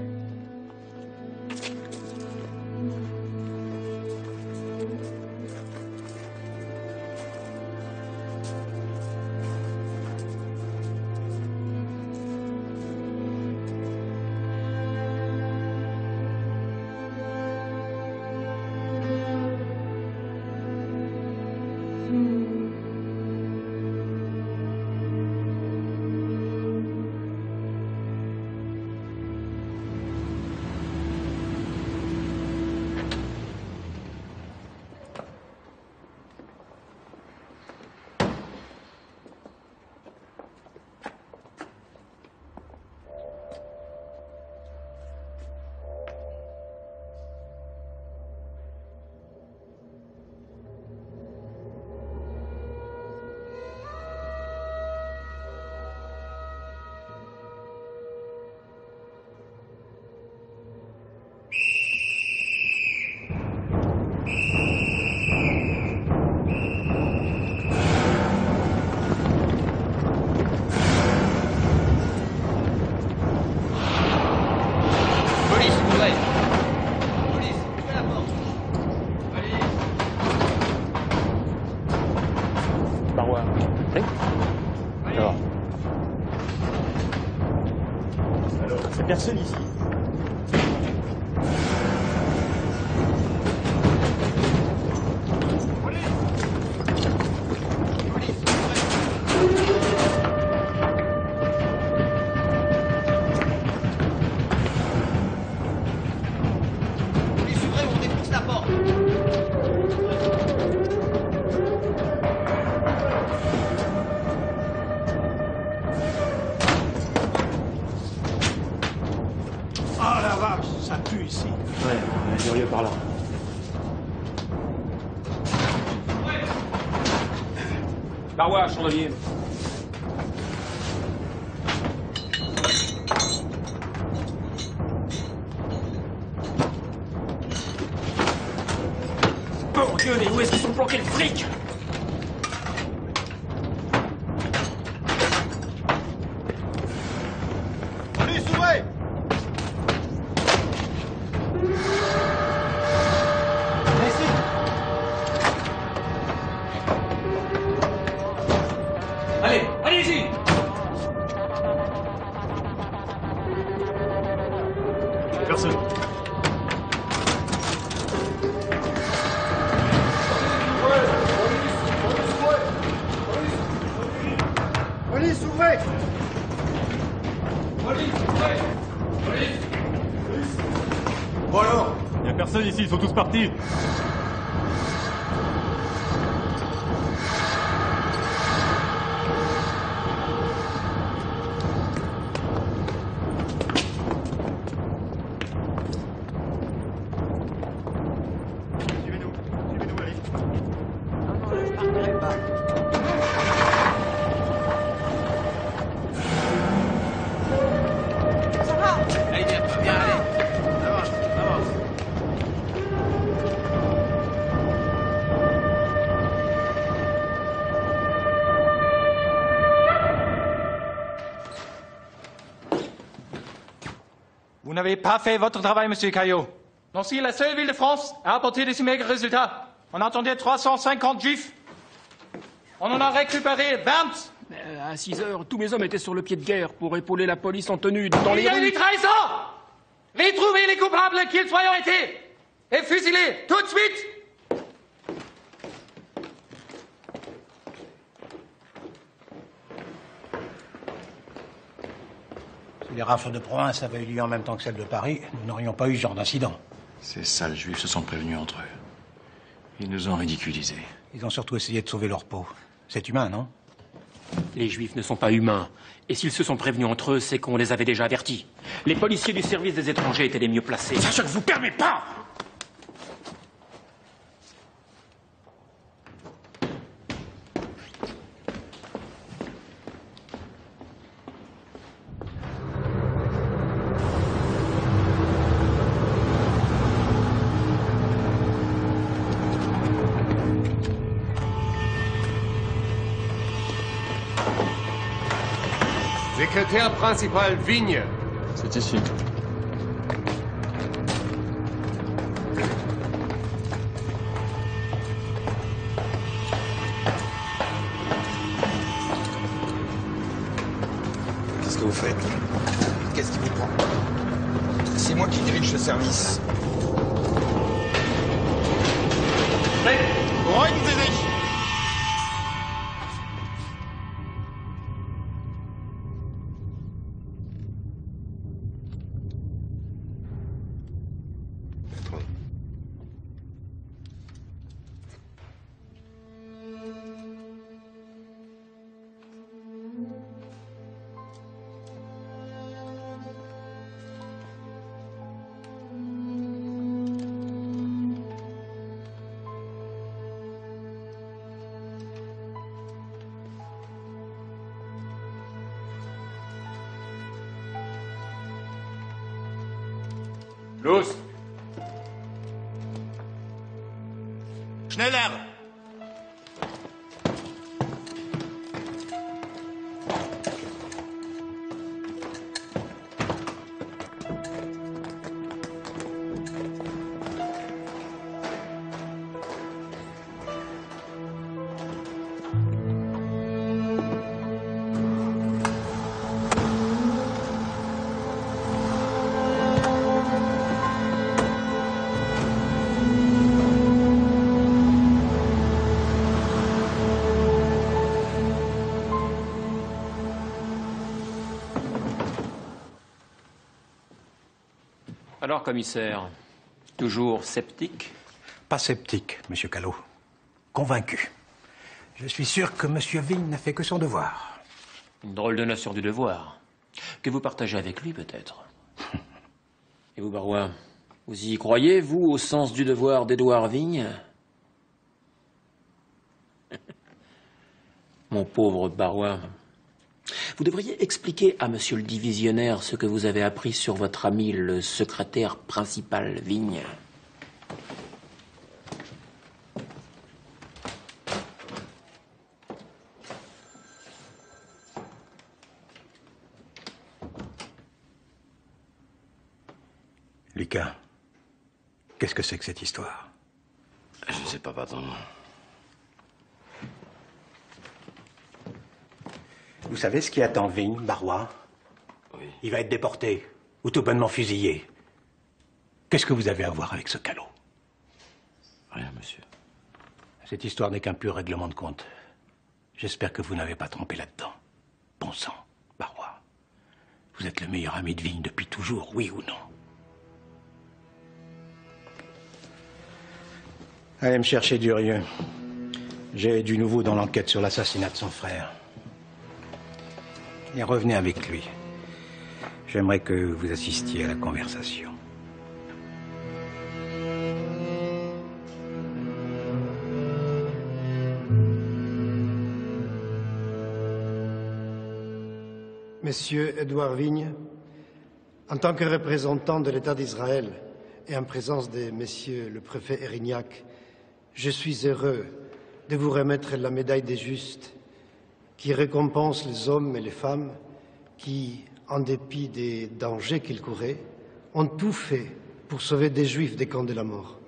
Personne ici. Police, ouvrez ou on défonce la porte. Ah la vache, ça pue ici. Ouais, on a du rieux par là. Barois, chandelier. Bon Dieu, mais où est-ce qu'ils sont planqués le fric? Police, ouvrez! Allez, allez-y. Personne. Police, ouvrez! Bon alors, y a personne ici, ils sont tous partis. Allez, viens, allez. Avance, avance. Vous n'avez pas fait votre travail, monsieur Caillot. Nancy est la seule ville de France à apporter de si maigres résultats. On attendait 350 juifs. On en a récupéré 20. À 6 heures, tous mes hommes étaient sur le pied de guerre pour épauler la police en tenue dans Il les y a rues. eu trahison. Retrouvez les coupables, qu'ils soient été, et fusillés tout de suite. les rafles de province avaient eu lieu en même temps que celles de Paris, nous n'aurions pas eu ce genre d'incident. Ces sales juifs se sont prévenus entre eux. Ils nous ont ridiculisés. Ils ont surtout essayé de sauver leur peau. C'est humain, non? Les juifs ne sont pas humains. Et s'ils se sont prévenus entre eux, c'est qu'on les avait déjà avertis. Les policiers du service des étrangers étaient les mieux placés. Ça, je ne vous permets pas! Secrétaire principal Vigne. C'est ici. Qu'est-ce que vous faites? Qu'est-ce qui vous prend? C'est moi qui dirige ce service. Los! Schneller! Alors, commissaire, toujours sceptique? Pas sceptique, monsieur Callot. Convaincu. Je suis sûr que monsieur Vigne n'a fait que son devoir. Une drôle de notion du devoir. Que vous partagez avec lui, peut-être. Et vous, Barrois, vous y croyez, vous, au sens du devoir d'Édouard Vigne? Mon pauvre Barrois. Vous devriez expliquer à monsieur le divisionnaire ce que vous avez appris sur votre ami, le secrétaire principal Vigne. Lucas, qu'est-ce que c'est que cette histoire? Je ne sais pas, patron. Vous savez ce qui attend Vigne, Barrois? Oui. Il va être déporté, ou tout bonnement fusillé. Qu'est-ce que vous avez à voir avec ce Callot? Rien, monsieur. Cette histoire n'est qu'un pur règlement de compte. J'espère que vous n'avez pas trempé là-dedans. Bon sang, Barrois. Vous êtes le meilleur ami de Vigne depuis toujours, oui ou non? Allez me chercher Durieux. J'ai du nouveau dans l'enquête sur l'assassinat de son frère. Et revenez avec lui. J'aimerais que vous assistiez à la conversation. Monsieur Édouard Vigne, en tant que représentant de l'État d'Israël et en présence de Monsieur le préfet Erignac, je suis heureux de vous remettre la médaille des justes qui récompense les hommes et les femmes qui, en dépit des dangers qu'ils couraient, ont tout fait pour sauver des Juifs des camps de la mort.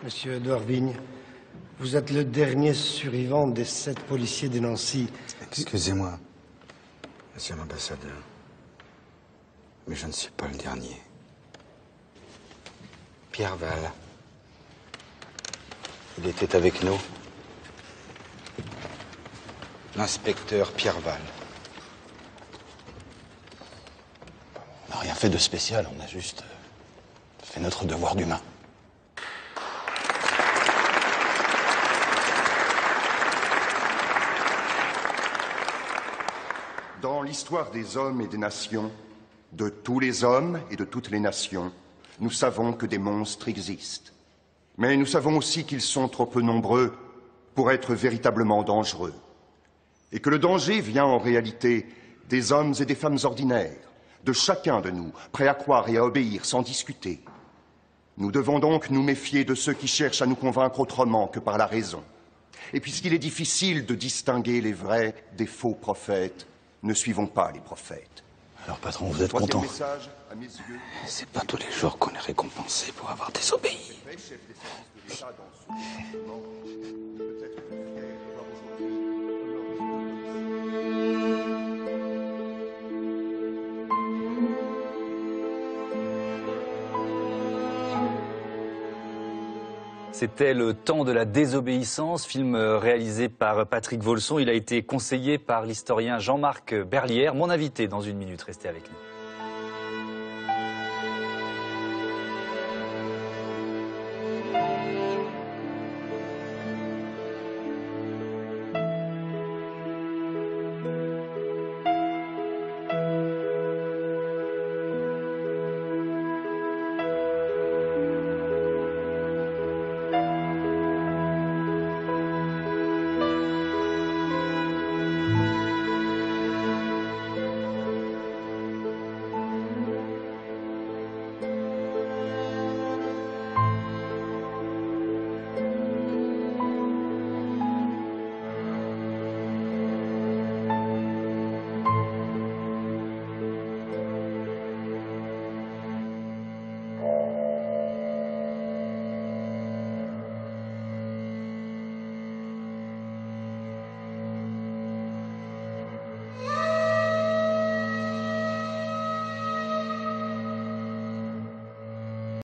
Monsieur Édouard Vigne, vous êtes le dernier survivant des 7 policiers de Nancy. Excusez-moi, monsieur l'ambassadeur, mais je ne suis pas le dernier. Pierre Val. Il était avec nous. L'inspecteur Pierre Val. On n'a rien fait de spécial, on a juste fait notre devoir d'humain. Dans l'histoire des hommes et des nations, de tous les hommes et de toutes les nations, nous savons que des monstres existent. Mais nous savons aussi qu'ils sont trop peu nombreux pour être véritablement dangereux. Et que le danger vient en réalité des hommes et des femmes ordinaires, de chacun de nous, prêt à croire et à obéir sans discuter. Nous devons donc nous méfier de ceux qui cherchent à nous convaincre autrement que par la raison. Et puisqu'il est difficile de distinguer les vrais des faux prophètes, ne suivons pas les prophètes. Alors, patron, vous êtes content? C'est pas tous les jours qu'on est récompensé pour avoir désobéi. C'était Le Temps de la désobéissance, film réalisé par Patrick Volson. Il a été conseillé par l'historien Jean-Marc Berlière, mon invité dans une minute. Restez avec nous.